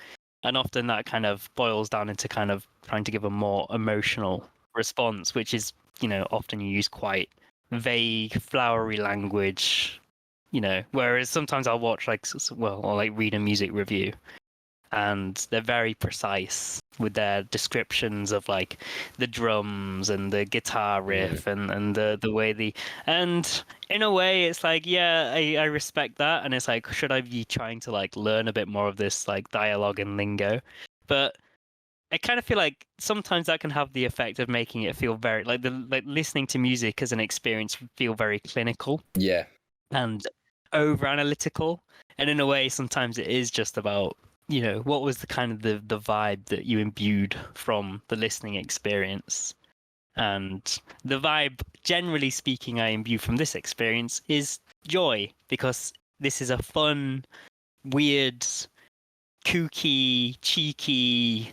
and often that kind of boils down into kind of trying to give a more emotional response, which is, you know, often you use quite vague flowery language, you know, whereas sometimes I'll watch or like read a music review and they're very precise with their descriptions of like the drums and the guitar riff and the way and in a way it's like, yeah, I respect that, and it's like, should I be trying to like learn a bit more of this like dialogue and lingo? But I kind of feel like sometimes that can have the effect of making it feel very like listening to music as an experience feel very clinical, and over analytical, and in a way sometimes it is just about, you know, what was the kind of the vibe that you imbued from the listening experience. And the vibe, generally speaking, I imbue from this experience is joy, because this is a fun, weird, kooky, cheeky,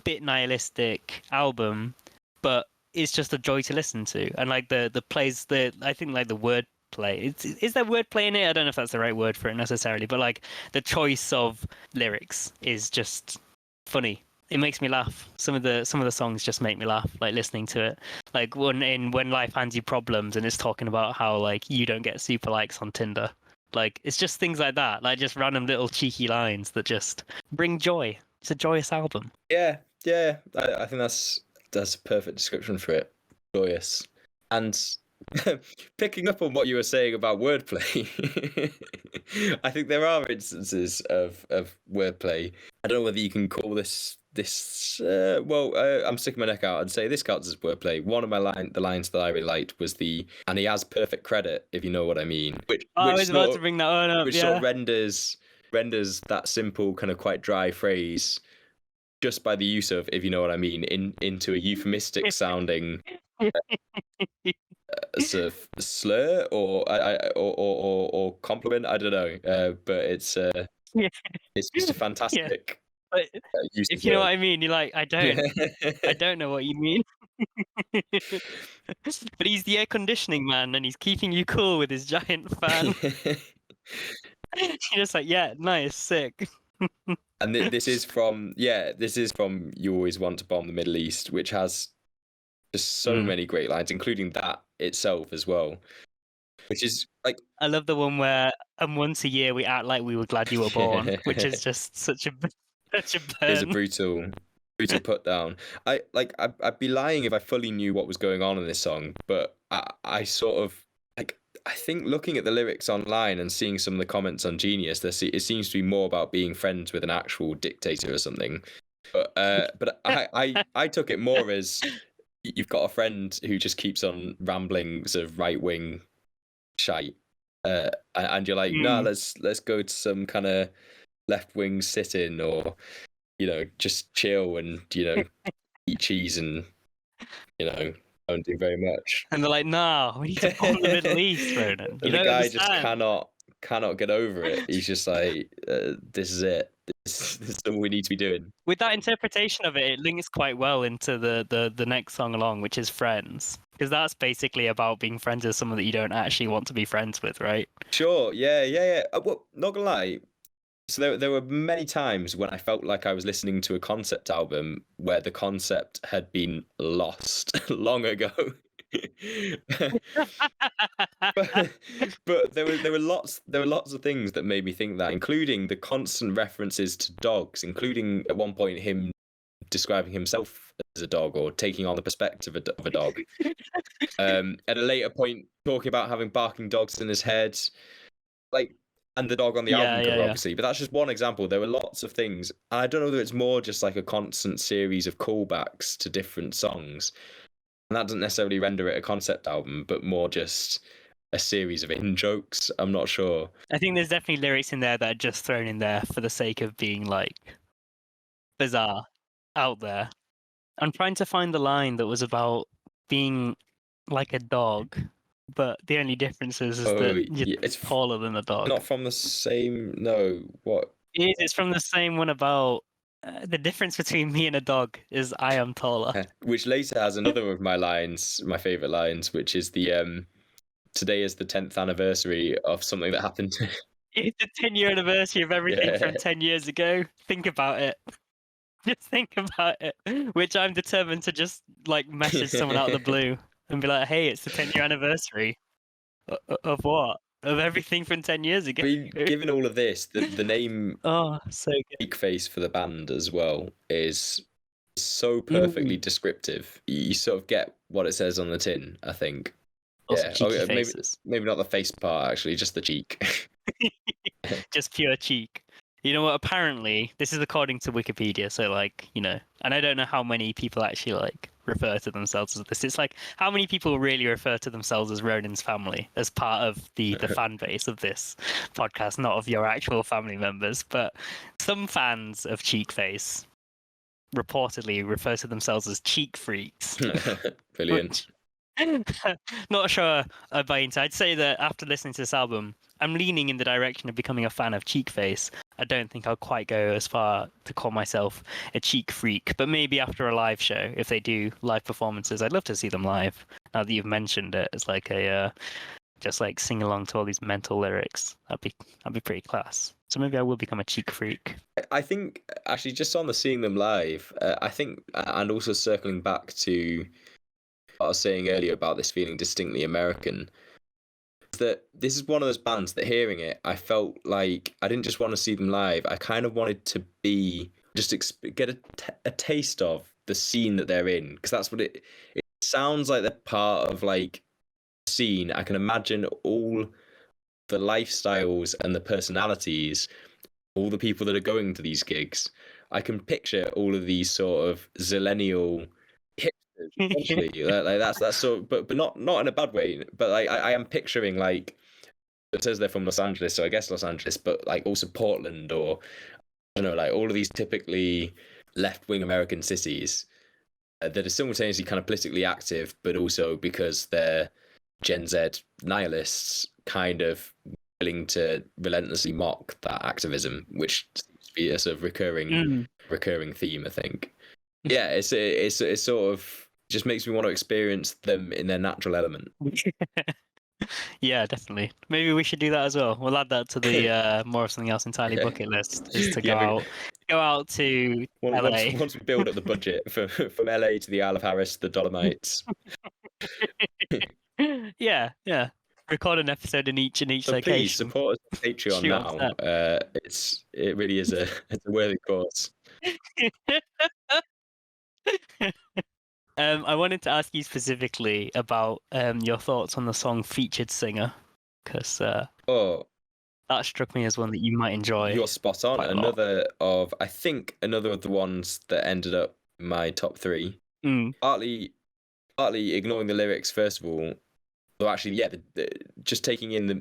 bit nihilistic album, but it's just a joy to listen to. And like the plays, I think like the word play, is there wordplay in it? I don't know if that's the right word for it necessarily, but like the choice of lyrics is just funny. It makes me laugh. Some of the songs just make me laugh, like listening to it. Like when life hands you problems and it's talking about how like you don't get super likes on Tinder. Like it's just things like that, like just random little cheeky lines that just bring joy. It's a joyous album. Yeah. I think that's a perfect description for it. Joyous. And picking up on what you were saying about wordplay, I think there are instances of wordplay. I don't know whether you can call this this I'm sticking my neck out and say this counts as wordplay. One of the lines that I really liked was and he has perfect credit, if you know what I mean. I was about to bring that one up. Which sort of renders that simple, kind of quite dry phrase just by the use of, if you know what I mean, into a euphemistic sounding sort of slur or compliment. I don't know, but it's just a fantastic. But if you know what I mean, you're like, I don't know what you mean. But he's the air conditioning man, and he's keeping you cool with his giant fan. You're just like, yeah, nice, sick. And this is from You Always Want to Bomb the Middle East, which has just so many great lines, including that itself as well. Which is like, I love the one where once a year we act like we were glad you were born, which is just such a burn. It's a brutal put down. I'd be lying if I fully knew what was going on in this song, but I sort of like, I think looking at the lyrics online and seeing some of the comments on Genius, it seems to be more about being friends with an actual dictator or something. But I took it more as you've got a friend who just keeps on rambling sort of right wing shite, and you're like, nah, let's go to some kind of left wing sit in, or just chill and eat cheese and don't do very much. And they're like, nah, we need to bomb the Middle East, Ronan. And the guy just cannot get over it. He's just like, this is it. This is all we need to be doing. With that interpretation of it, it links quite well into the next song along, which is Friends. Because that's basically about being friends with someone that you don't actually want to be friends with, right? Sure, yeah. Well, not gonna lie. So there were many times when I felt like I was listening to a concept album where the concept had been lost long ago. but there were lots of things that made me think that, including the constant references to dogs, including at one point him describing himself as a dog or taking on the perspective of a dog. At a later point, talking about having barking dogs in his head, and the dog on the album cover, obviously. But that's just one example. There were lots of things. And I don't know whether it's more just like a constant series of callbacks to different songs. And that doesn't necessarily render it a concept album, but more just a series of in-jokes. I'm not sure. I think there's definitely lyrics in there that are just thrown in there for the sake of being, like, bizarre, out there. I'm trying to find the line that was about being like a dog, but the only difference is that it's taller than a dog. Not from the same... No, what? It's from the same one about... the difference between me and a dog is I am taller. Which later has another of my lines, my favourite lines, which is the... Today is the 10th anniversary of something that happened. It's the 10-year anniversary of everything from 10 years ago. Think about it. Just think about it. Which I'm determined to just, like, message someone out of the blue and be like, hey, it's the 10-year anniversary. Of what? Of everything from 10 years ago. I mean, given all of this, the name so good. Cheekface for the band as well is so perfectly descriptive. You sort of get what it says on the tin, I think. Also cheeky faces. Maybe not the face part, actually, just the cheek. Just pure cheek. You know what? Apparently, this is according to Wikipedia, so, like, and I don't know how many people actually, like, refer to themselves as this. It's like, how many people really refer to themselves as Ronan's family as part of the fan base of this podcast, not of your actual family members, but some fans of Cheekface reportedly refer to themselves as cheek freaks. Brilliant. Not sure I buy into. I'd say that after listening to this album, I'm leaning in the direction of becoming a fan of Cheekface. I don't think I'll quite go as far to call myself a cheek freak, but maybe after a live show, if they do live performances, I'd love to see them live. Now that you've mentioned it, it's like just like sing along to all these mental lyrics. That'd be pretty class. So maybe I will become a cheek freak. I think actually just on the seeing them live, I think, and also circling back to what I was saying earlier about this feeling distinctly American, that this is one of those bands that hearing it, I felt like I didn't just want to see them live. I kind of wanted to get a taste of the scene that they're in, because that's what it sounds like. They're part of, like, a scene. I can imagine all the lifestyles and the personalities all the people that are going to these gigs. I can picture all of these sort of zillennial hipsters, essentially. Like that's so, but not in a bad way. But like I am picturing like it says they're from Los Angeles, so I guess Los Angeles, but like also Portland or I don't know, like all of these typically left-wing American cities that are simultaneously kind of politically active, but also because they're Gen Z nihilists, kind of willing to relentlessly mock that activism, which seems to be a sort of recurring theme, I think. Yeah, it's sort of just makes me want to experience them in their natural element. Yeah, definitely. Maybe we should do that as well. We'll add that to the more of something else entirely bucket list. Is to go out to LA. Once we build up the budget from LA to the Isle of Harris, the Dolomites. Yeah. Record an episode in each So location. please support us on Patreon now. It really is it's a worthy cause. I wanted to ask you specifically about your thoughts on the song "Featured Singer," because that struck me as one that you might enjoy. You're spot on. Another of the ones that ended up in my top 3. Partly ignoring the lyrics first of all, though actually, yeah, just taking in the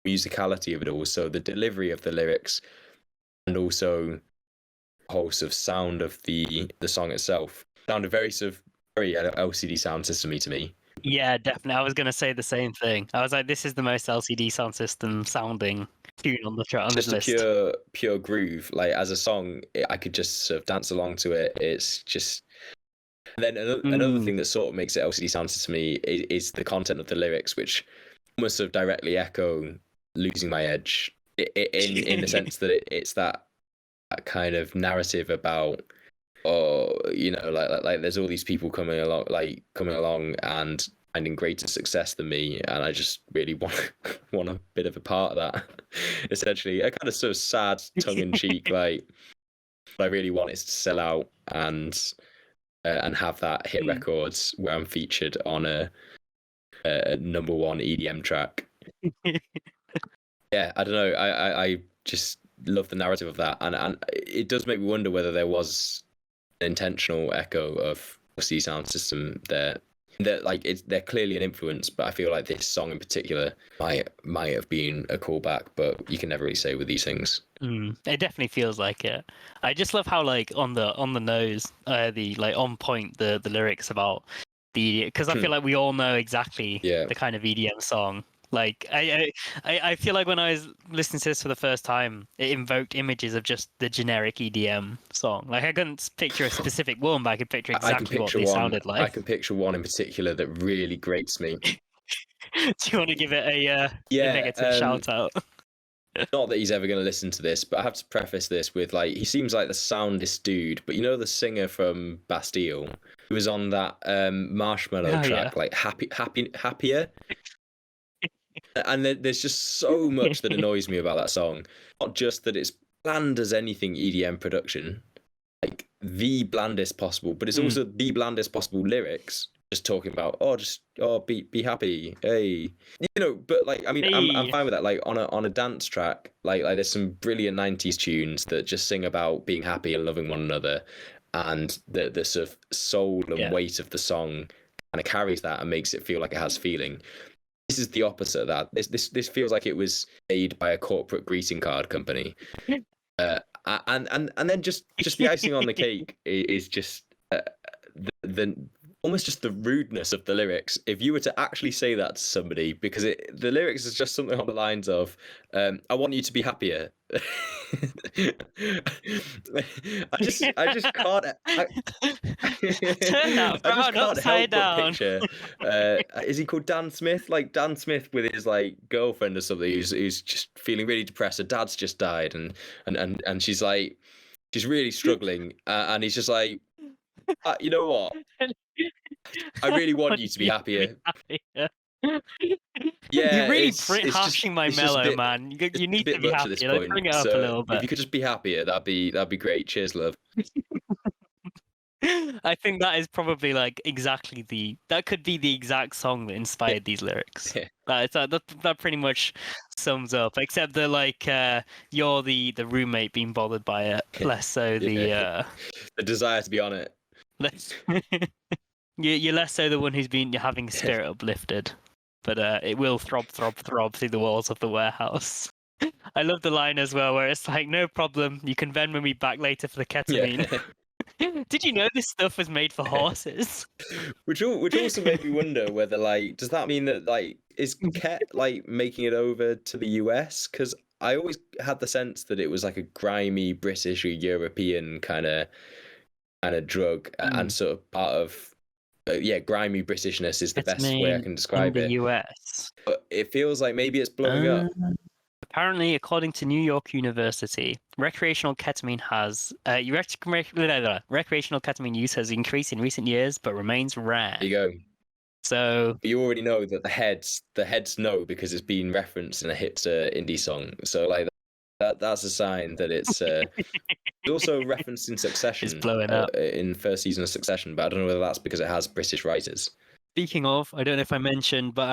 musicality of it all. So the delivery of the lyrics, and also the whole sort of sound of the song itself sounded very LCD sound system-y to me. Yeah, definitely. I was going to say the same thing. I was like, this is the most LCD sound system sounding tune on the list. Just a pure groove. Like as a song, I could just sort of dance along to it. It's just. And then another thing that sort of makes it LCD sound system to me is the content of the lyrics, which almost sort of directly echo "Losing My Edge" in the sense that it's that kind of narrative about. Like there's all these people coming along and finding greater success than me, and I just really want a bit of a part of that. Essentially, a kind of sort of sad, tongue-in-cheek, like what I really want is to sell out and have that hit records where I'm featured on a number 1 EDM track. Yeah, I don't know. I just love the narrative of that, and it does make me wonder whether there was intentional echo of the sound system there. They're clearly an influence, but I feel like this song in particular might have been a callback, but you can never really say with these things. It definitely feels like it. I just love how like on the nose, the like on point the lyrics about because I feel like we all know exactly the kind of EDM song. Like I feel like when I was listening to this for the first time, it invoked images of just the generic EDM song. Like I couldn't picture a specific one, but I could picture exactly what they sounded like. I can picture one in particular that really grates me. Do you want to give it a negative shout out? Not that he's ever going to listen to this, but I have to preface this with like he seems like the soundest dude, but you know the singer from Bastille who was on that Marshmallow track, like happier. And there's just so much that annoys me about that song. Not just that it's bland as anything EDM production, like the blandest possible, but it's also the blandest possible lyrics. Just talking about be happy, hey, But like I mean, I'm fine with that. Like on a dance track, like there's some brilliant '90s tunes that just sing about being happy and loving one another, and the sort of soul and weight of the song kind of carries that and makes it feel like it has feeling. This is the opposite of that. This feels like it was made by a corporate greeting card company, and then just the icing on the cake is just the almost just the rudeness of the lyrics. If you were to actually say that to somebody, because the lyrics is just something on the lines of, "I want you to be happier." I just can't. Turn that frown upside down. Picture. Is he called Dan Smith? Like Dan Smith with his like girlfriend or something who's just feeling really depressed. Her dad's just died, and she's like, she's really struggling, and he's just like, you know what? I really want you to be happier. Yeah, you're really hashing my mellow, man. You need to be happy. Like, bring it up a little bit. If you could just be happier, that'd be great. Cheers, love. I think that is probably like exactly that could be the exact song that inspired these lyrics. That pretty much sums up, except that like you're the roommate being bothered by it, less so the desire to be on it. less you're less so the one who's been having spirit uplifted, but it will throb through the walls of the warehouse. I love the line as well where it's like, no problem, you can Venmo me back later for the ketamine. Did you know this stuff was made for horses? Which also made me wonder whether, like, does that mean that, like, is Ket, like, making it over to the US? Because I always had the sense that it was like a grimy British or European kind of drug, and sort of part of grimy Britishness is the best way I can describe in it. the US. But it feels like maybe it's blowing up. Apparently, according to New York University, recreational ketamine use has increased in recent years, but remains rare. There you go. So you already know that the heads know because it's been referenced in a hipster indie song. So like that's a sign that it's also referenced in Succession. It's blowing up in first season of Succession, but I don't know whether that's because it has British writers. Speaking of, I don't know if I mentioned, but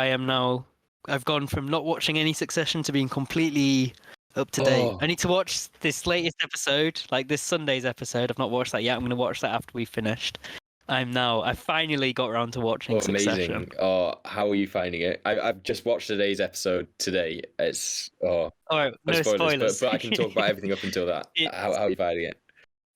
I've gone from not watching any Succession to being completely up to date. I need to watch this latest episode, like this Sunday's episode. I've not watched that yet. I'm going to watch that after we've finished. I finally got around to watching Succession. Amazing. How are you finding it? I've just watched today's episode today. It's all right, no spoilers. But I can talk about everything up until that. How are you finding it?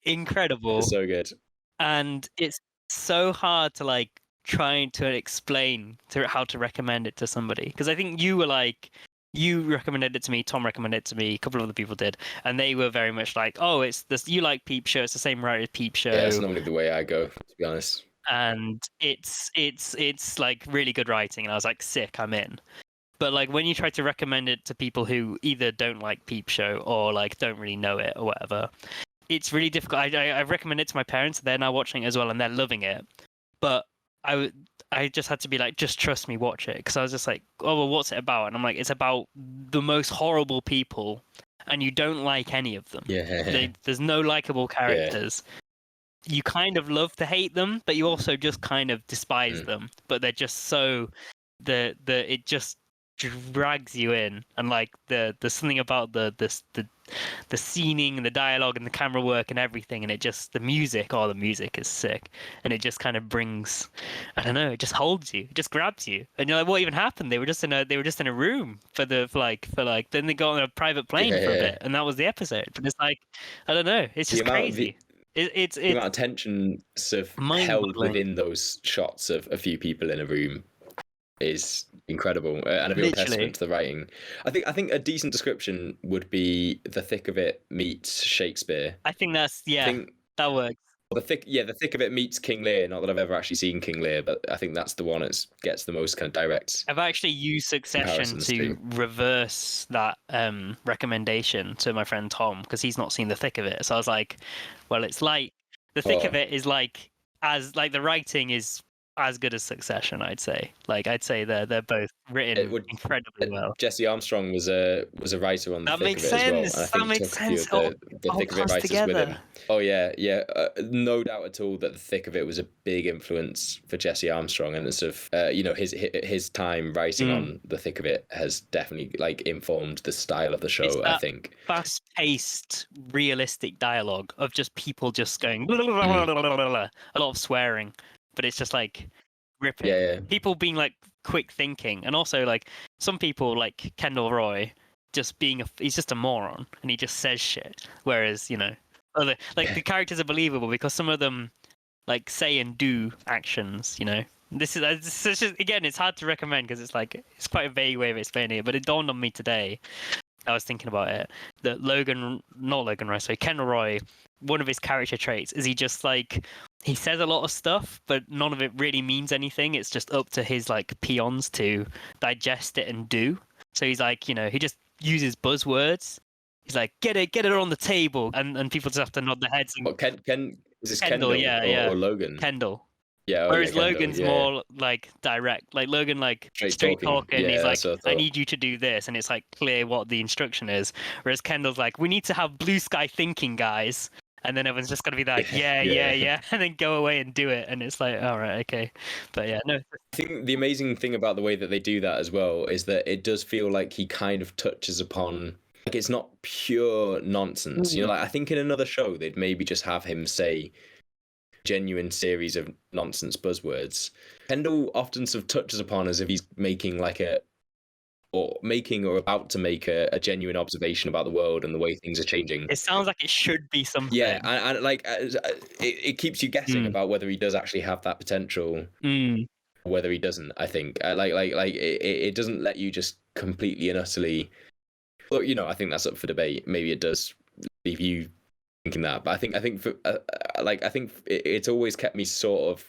Incredible. It's so good. And it's so hard to like trying to explain how to recommend it to somebody, because I think you recommended it to me, Tom recommended it to me, a couple of other people did, and they were very much like, oh, it's this, you like Peep Show, it's the same writer as Peep Show. Yeah, that's normally the way I go, to be honest. And it's like really good writing, and I was like, sick, I'm in. But like when you try to recommend it to people who either don't like Peep Show or like don't really know it or whatever, it's really difficult. I've recommended it to my parents, they're now watching it as well, and they're loving it. But I just had to be like, just trust me, watch it. Because I was just like, oh, well, what's it about? And I'm like, it's about the most horrible people, and you don't like any of them. Yeah. There's no likable characters. Yeah. You kind of love to hate them, but you also just kind of despise them. But they're just so... it just drags you in. And like there's something about the scening and the dialogue and the camera work and everything, and the music is sick, and it just kind of brings, I don't know, it just holds you, it just grabs you, and you're like, what even happened? They were just in a room for then they got on a private plane for a bit, and that was the episode. But it's like, I don't know, it's just crazy. It's the amount of tension sort of held within those shots of a few people in a room is incredible, and a real testament to the writing. I think a decent description would be The Thick of It meets Shakespeare. I think that's that works. The Thick of It meets King Lear. Not that I've ever actually seen King Lear, but I think that's the one that gets the most kind of direct. I've actually used Succession to reverse that recommendation to my friend Tom, because he's not seen The Thick of It. So I was like, well, it's like The Thick of It is like the writing is as good as Succession, I'd say. Like, I'd say they're both written incredibly well. Jesse Armstrong was a writer on The Thick of It as well. That makes sense. The Thick of It writers together with him. Oh yeah. No doubt at all that The Thick of It was a big influence for Jesse Armstrong, and sort of his time writing on The Thick of It has definitely like informed the style of the show. I think fast-paced, realistic dialogue of just people just going blah, blah, blah, blah, blah, blah, blah. A lot of swearing. But it's just like ripping. Yeah. People being like quick thinking, and also like some people like Kendall Roy just he's just a moron, and he just says shit. Whereas the characters are believable because some of them like say and do actions. This is just, again, it's hard to recommend because it's quite a vague way of explaining it. But it dawned on me today. I was thinking about it. That Kendall Roy, one of his character traits is he just like, he says a lot of stuff, but none of it really means anything. It's just up to his like peons to digest it and do. So he's like, he just uses buzzwords. He's like, get it on the table, and people just have to nod their heads. And... What, is this Kendall or Logan? Kendall. Yeah. Whereas Logan's more like direct, like Logan like straight talking. Yeah, he's like, I need you to do this, and it's like clear what the instruction is. Whereas Kendall's like, we need to have blue sky thinking, guys. and then everyone's just gonna be like, yeah, Yeah. yeah, yeah, and then go away and do it, and it's like, all right, okay, but yeah, no, I think the amazing thing about the way that they do that as well is that it does feel like he kind of touches upon, like, it's not pure nonsense. You know, like, I think in another show they'd maybe just have him say genuine series of nonsense buzzwords. Kendall often sort of touches upon as if he's making like or about to make a genuine observation about the world and the way things are changing. it sounds like it should be something. Yeah, and like it keeps you guessing about whether he does actually have that potential, or whether he doesn't. I think it doesn't let you just completely and utterly. Well, you know, I think that's up for debate. Maybe it does leave you thinking that, but I think for I think it's always kept me sort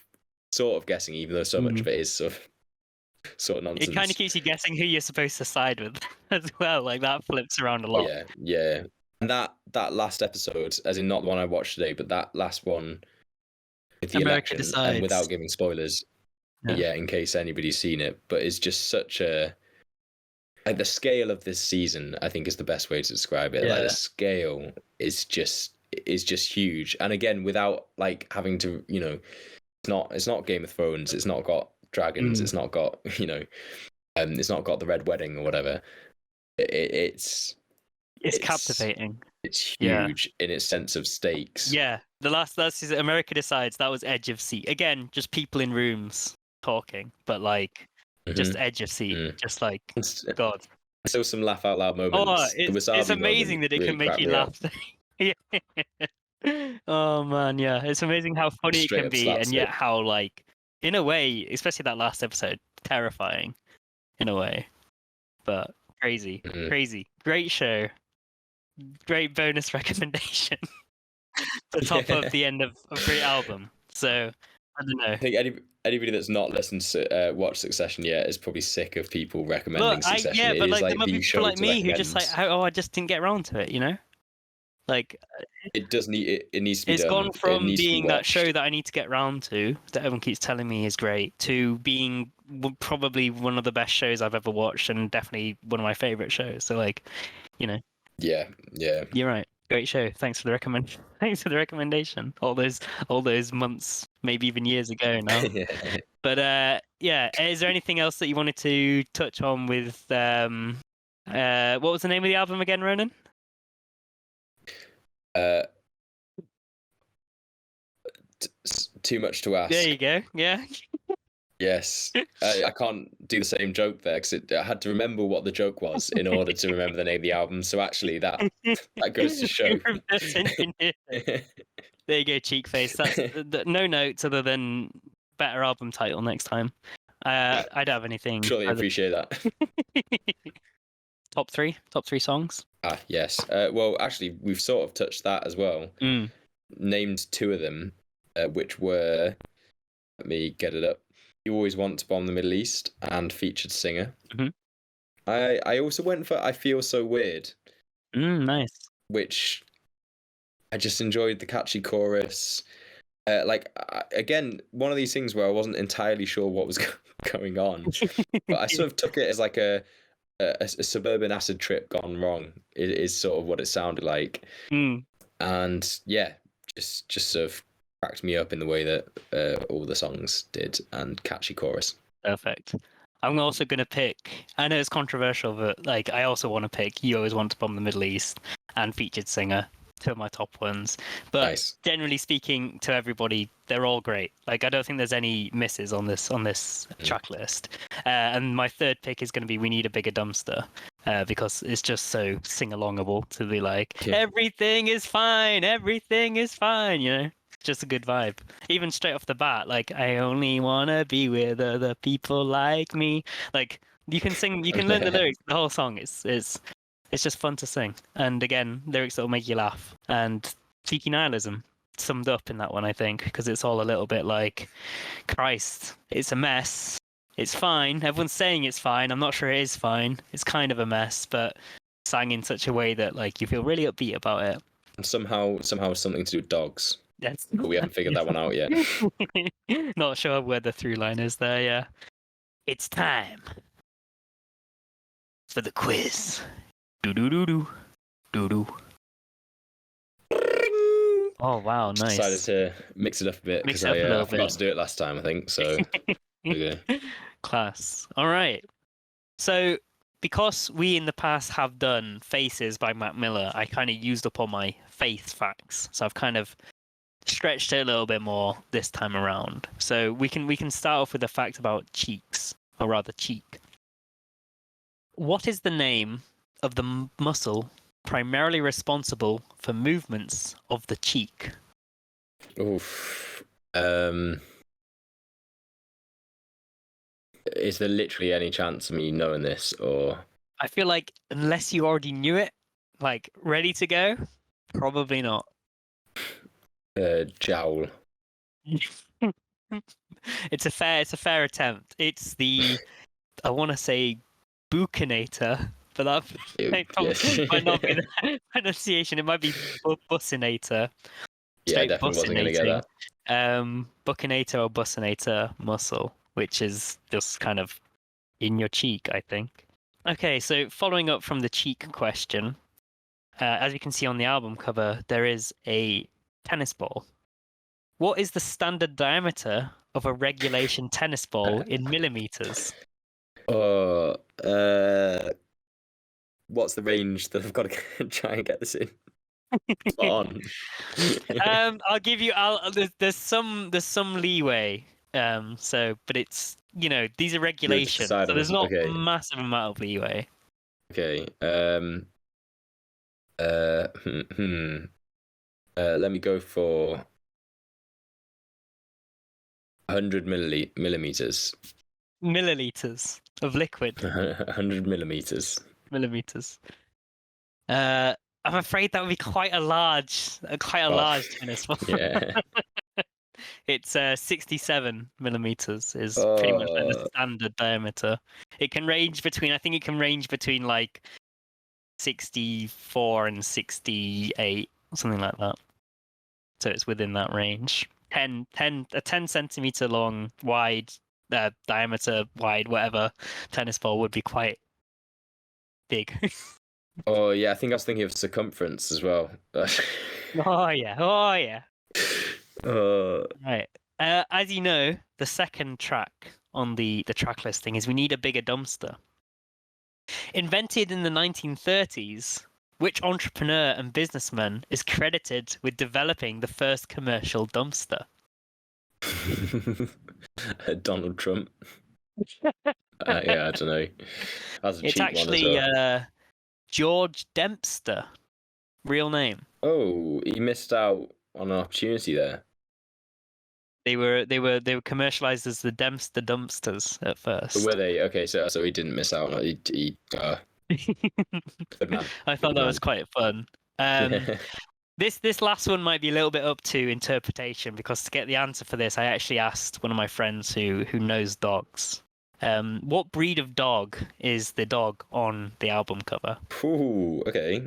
of guessing, even though so much of it is sort of nonsense. It kind of keeps you guessing who you're supposed to side with as well. Like that flips around a lot. Yeah. And that last episode, as in not the one I watched today, but that last one with the America election, Decides. and without giving spoilers, in case anybody's seen it, but it's just such a, like, the scale of this season, I think, is the best way to describe it. Yeah. Like, the scale is just huge, and again, without like having to, you know, it's not Game of Thrones, it's not got dragons, it's not got, you know, it's not got the Red Wedding or whatever. It's captivating. It's huge in its sense of stakes. Yeah, the last season, America Decides, that was edge of seat. Again, just people in rooms talking, but like just edge of seat, just like God. Still some laugh out loud moments. It's amazing that it really can make you laugh. Oh man, yeah, it's amazing how funny it can be, and yet how, like, in a way, especially that last episode, terrifying in a way, but crazy, great show, great bonus recommendation. The top of the end of a great album. So I don't know. I think anybody that's not listened to watch Succession yet is probably sick of people recommending Succession. But it is like there the might be show people like me who recommend. just like, oh, I just didn't get around to it, you know. Like it does need it needs to be it's done. gone from being that show that I need to get round to, that everyone keeps telling me is great, to being probably one of the best shows I've ever watched, and definitely one of my favorite shows. So, like, you know. Yeah. You're right. Great show. Thanks for the recommendation. All those months, maybe even years ago now. But yeah. Is there anything else that you wanted to touch on with what was the name of the album again, Ronan? Too much to ask. There you go. Yeah. Yes, I can't do the same joke there because I had to remember what the joke was in order to remember the name of the album. So actually, that goes to show. There you go, Cheekface. That's no notes other than better album title next time. I don't have anything. Surely appreciate that. Top three songs. Yes. Well, actually, we've sort of touched that as well. Named two of them, which were, let me get it up. You Always Want to Bomb the Middle East and Featured Singer. I also went for I Feel So Weird. Nice. Which I just enjoyed the catchy chorus. Again, one of these things where I wasn't entirely sure what was going on, but I sort of took it as like a suburban acid trip gone wrong. It is sort of what it sounded like, and yeah, just sort of cracked me up in the way that all the songs did, and catchy chorus. Perfect. I'm also going to pick, I know it's controversial, but like I also want to pick You Always Want to Bomb the Middle East and Featured Singer, two of my top ones. But nice. Generally speaking, to everybody, they're all great. Like I don't think there's any misses on this track list. And my third pick is going to be We Need a Bigger Dumpster, because it's just so sing-alongable to be like, everything is fine, you know? Just a good vibe. Even straight off the bat, like I only wanna be with other people like me. Like you can learn the lyrics. The whole song it's just fun to sing. And again, lyrics that will make you laugh. And cheeky nihilism summed up in that one, I think, because it's all a little bit like, Christ, it's a mess. It's fine. Everyone's saying it's fine. I'm not sure it is fine. It's kind of a mess, but sang in such a way that like you feel really upbeat about it. And somehow something to do with dogs. Yes. But we haven't figured that one out yet. Not sure where the through line is there, yeah. It's time for the quiz. Do-do-do-do. Do-do. Oh wow, Just nice. decided to mix it up a bit Mix because it up a little I forgot bit. to do it last time, I think. So okay. Class. All right. So, because we in the past have done Faces by Mac Miller, I kind of used up all my Faith facts. So I've kind of stretched it a little bit more this time around. So we can start off with a fact about cheeks, or rather cheek. What is the name of the muscle primarily responsible for movements of the cheek? Oof. Is there literally any chance of me knowing this, or I feel like unless you already knew it, like ready to go, probably not. jowl? It's a fair attempt. It's the, I want to say, buccinator, but that Yes. might not be the pronunciation. It might be buccinator. Yeah, I Straight definitely wasn't going to get buccinating. that. Buccinator or buccinator muscle, which is just kind of in your cheek, I think. Okay, so following up from the cheek question, as you can see on the album cover, there is a tennis ball. What is the standard diameter of a regulation tennis ball in millimeters? Oh, what's the range that I've got to try and get this in? Spot on. I'll give you. There's some leeway. But it's these are regulations, so there's not Okay. massive amount of leeway. Okay. Let me go for 100 millimeters. Milliliters of liquid. 100 millimeters. Millimeters. I'm afraid that would be quite a large tennis ball. Yeah. It's 67 millimeters is pretty much like the standard diameter. It can range between, I think it can range between like 64 and 68, something like that. So it's within that range. A 10 centimeter long, wide, diameter, wide, whatever tennis ball would be quite big. Oh yeah, I think I was thinking of circumference as well. Oh yeah. Right. As you know, the second track on the track listing is We Need a Bigger Dumpster. Invented in the 1930s, which entrepreneur and businessman is credited with developing the first commercial dumpster? Donald Trump. Yeah, I don't know. That's a It's cheap actually one as well. George Dempster, real name. Oh, he missed out on an opportunity there. They were commercialized as the Dempster dumpsters at first. Were they? Okay, so he didn't miss out. Good man. I thought Good that was man. quite fun. This last one might be a little bit up to interpretation, because to get the answer for this, I actually asked one of my friends who knows dogs. What breed of dog is the dog on the album cover? Ooh, okay.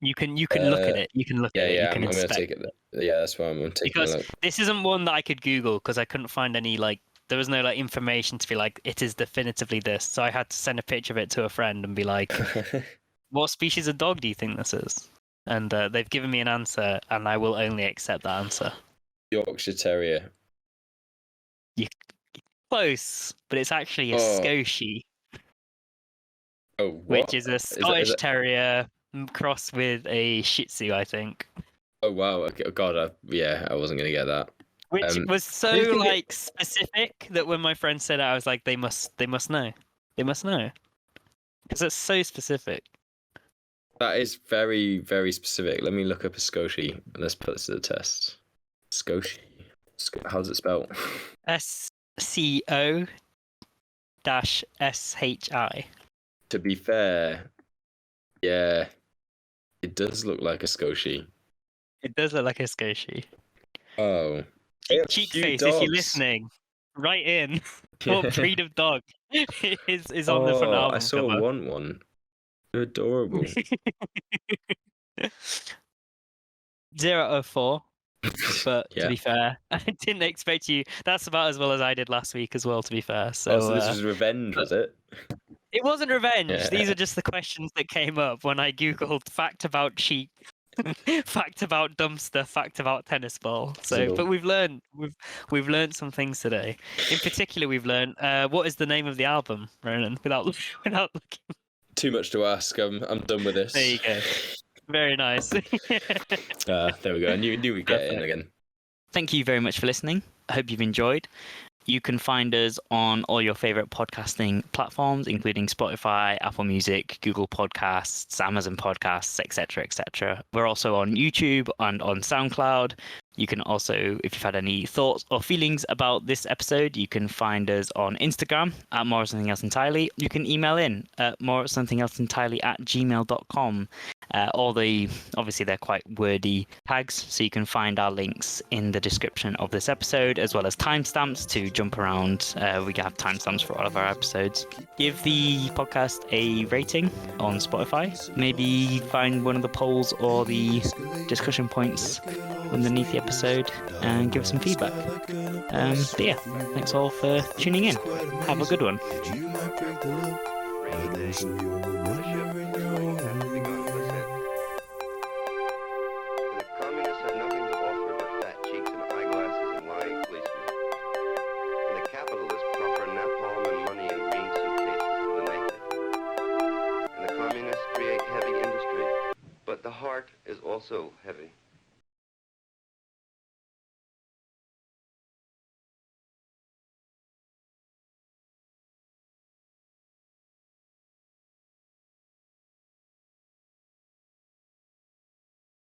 You can look at it. You can look at it. Yeah, You can I'm gonna inspect take it. Yeah, that's why I'm taking a because look. this isn't one that I could Google, because I couldn't find any, like, there was no like information to be like, it is definitively this. So I had to send a picture of it to a friend and be like, what species of dog do you think this is? And they've given me an answer, and I will only accept that answer. Yorkshire Terrier. You close, but it's actually a Scotie. Oh, what? Which is a Scottish Terrier crossed with a Shih Tzu, I think. Oh wow! Okay. Oh, God, I wasn't gonna get that. Which was so like specific that when my friend said it, I was like, they must know, because it's so specific. That is very, very specific. Let me look up a Scotie and let's put this to the test. Scotie. How's it spelled? SCO-SHI. To be fair, yeah, it does look like a Scotie. It does look like a Scotie. Oh. Cheekface, if you're listening, write in what breed of dog is on the front album I saw cover. one. They're adorable. 0 out of 4. But Yeah. to be fair, I didn't expect you. That's about as well as I did last week as well, to be fair. So, so this was revenge, was it? It wasn't revenge. Yeah. These are just the questions that came up when I googled fact about cheek. Fact about dumpster, fact about tennis ball. So, Sizzle. but we've learned some things today. In particular, we've learned what is the name of the album, Ronan, without looking. Too much to ask. I'm done with this. There you go. Very nice. There we go. I knew we'd get it in again. Thank you very much for listening. I hope you've enjoyed. You can find us on all your favorite podcasting platforms, including Spotify, Apple Music, Google Podcasts, Amazon Podcasts, etc., etc. We're also on YouTube and on SoundCloud. You can also, if you've had any thoughts or feelings about this episode, you can find us on Instagram at More or Something Else Entirely. You can email in at moresomethingeleseentirely@gmail.com. Obviously they're quite wordy tags, so you can find our links in the description of this episode, as well as timestamps to jump around. We have timestamps for all of our episodes. Give the podcast a rating on Spotify. Maybe find one of the polls or the discussion points underneath the episode and give us some feedback. But yeah, thanks all for tuning in. Have a good one. But the heart is also heavy.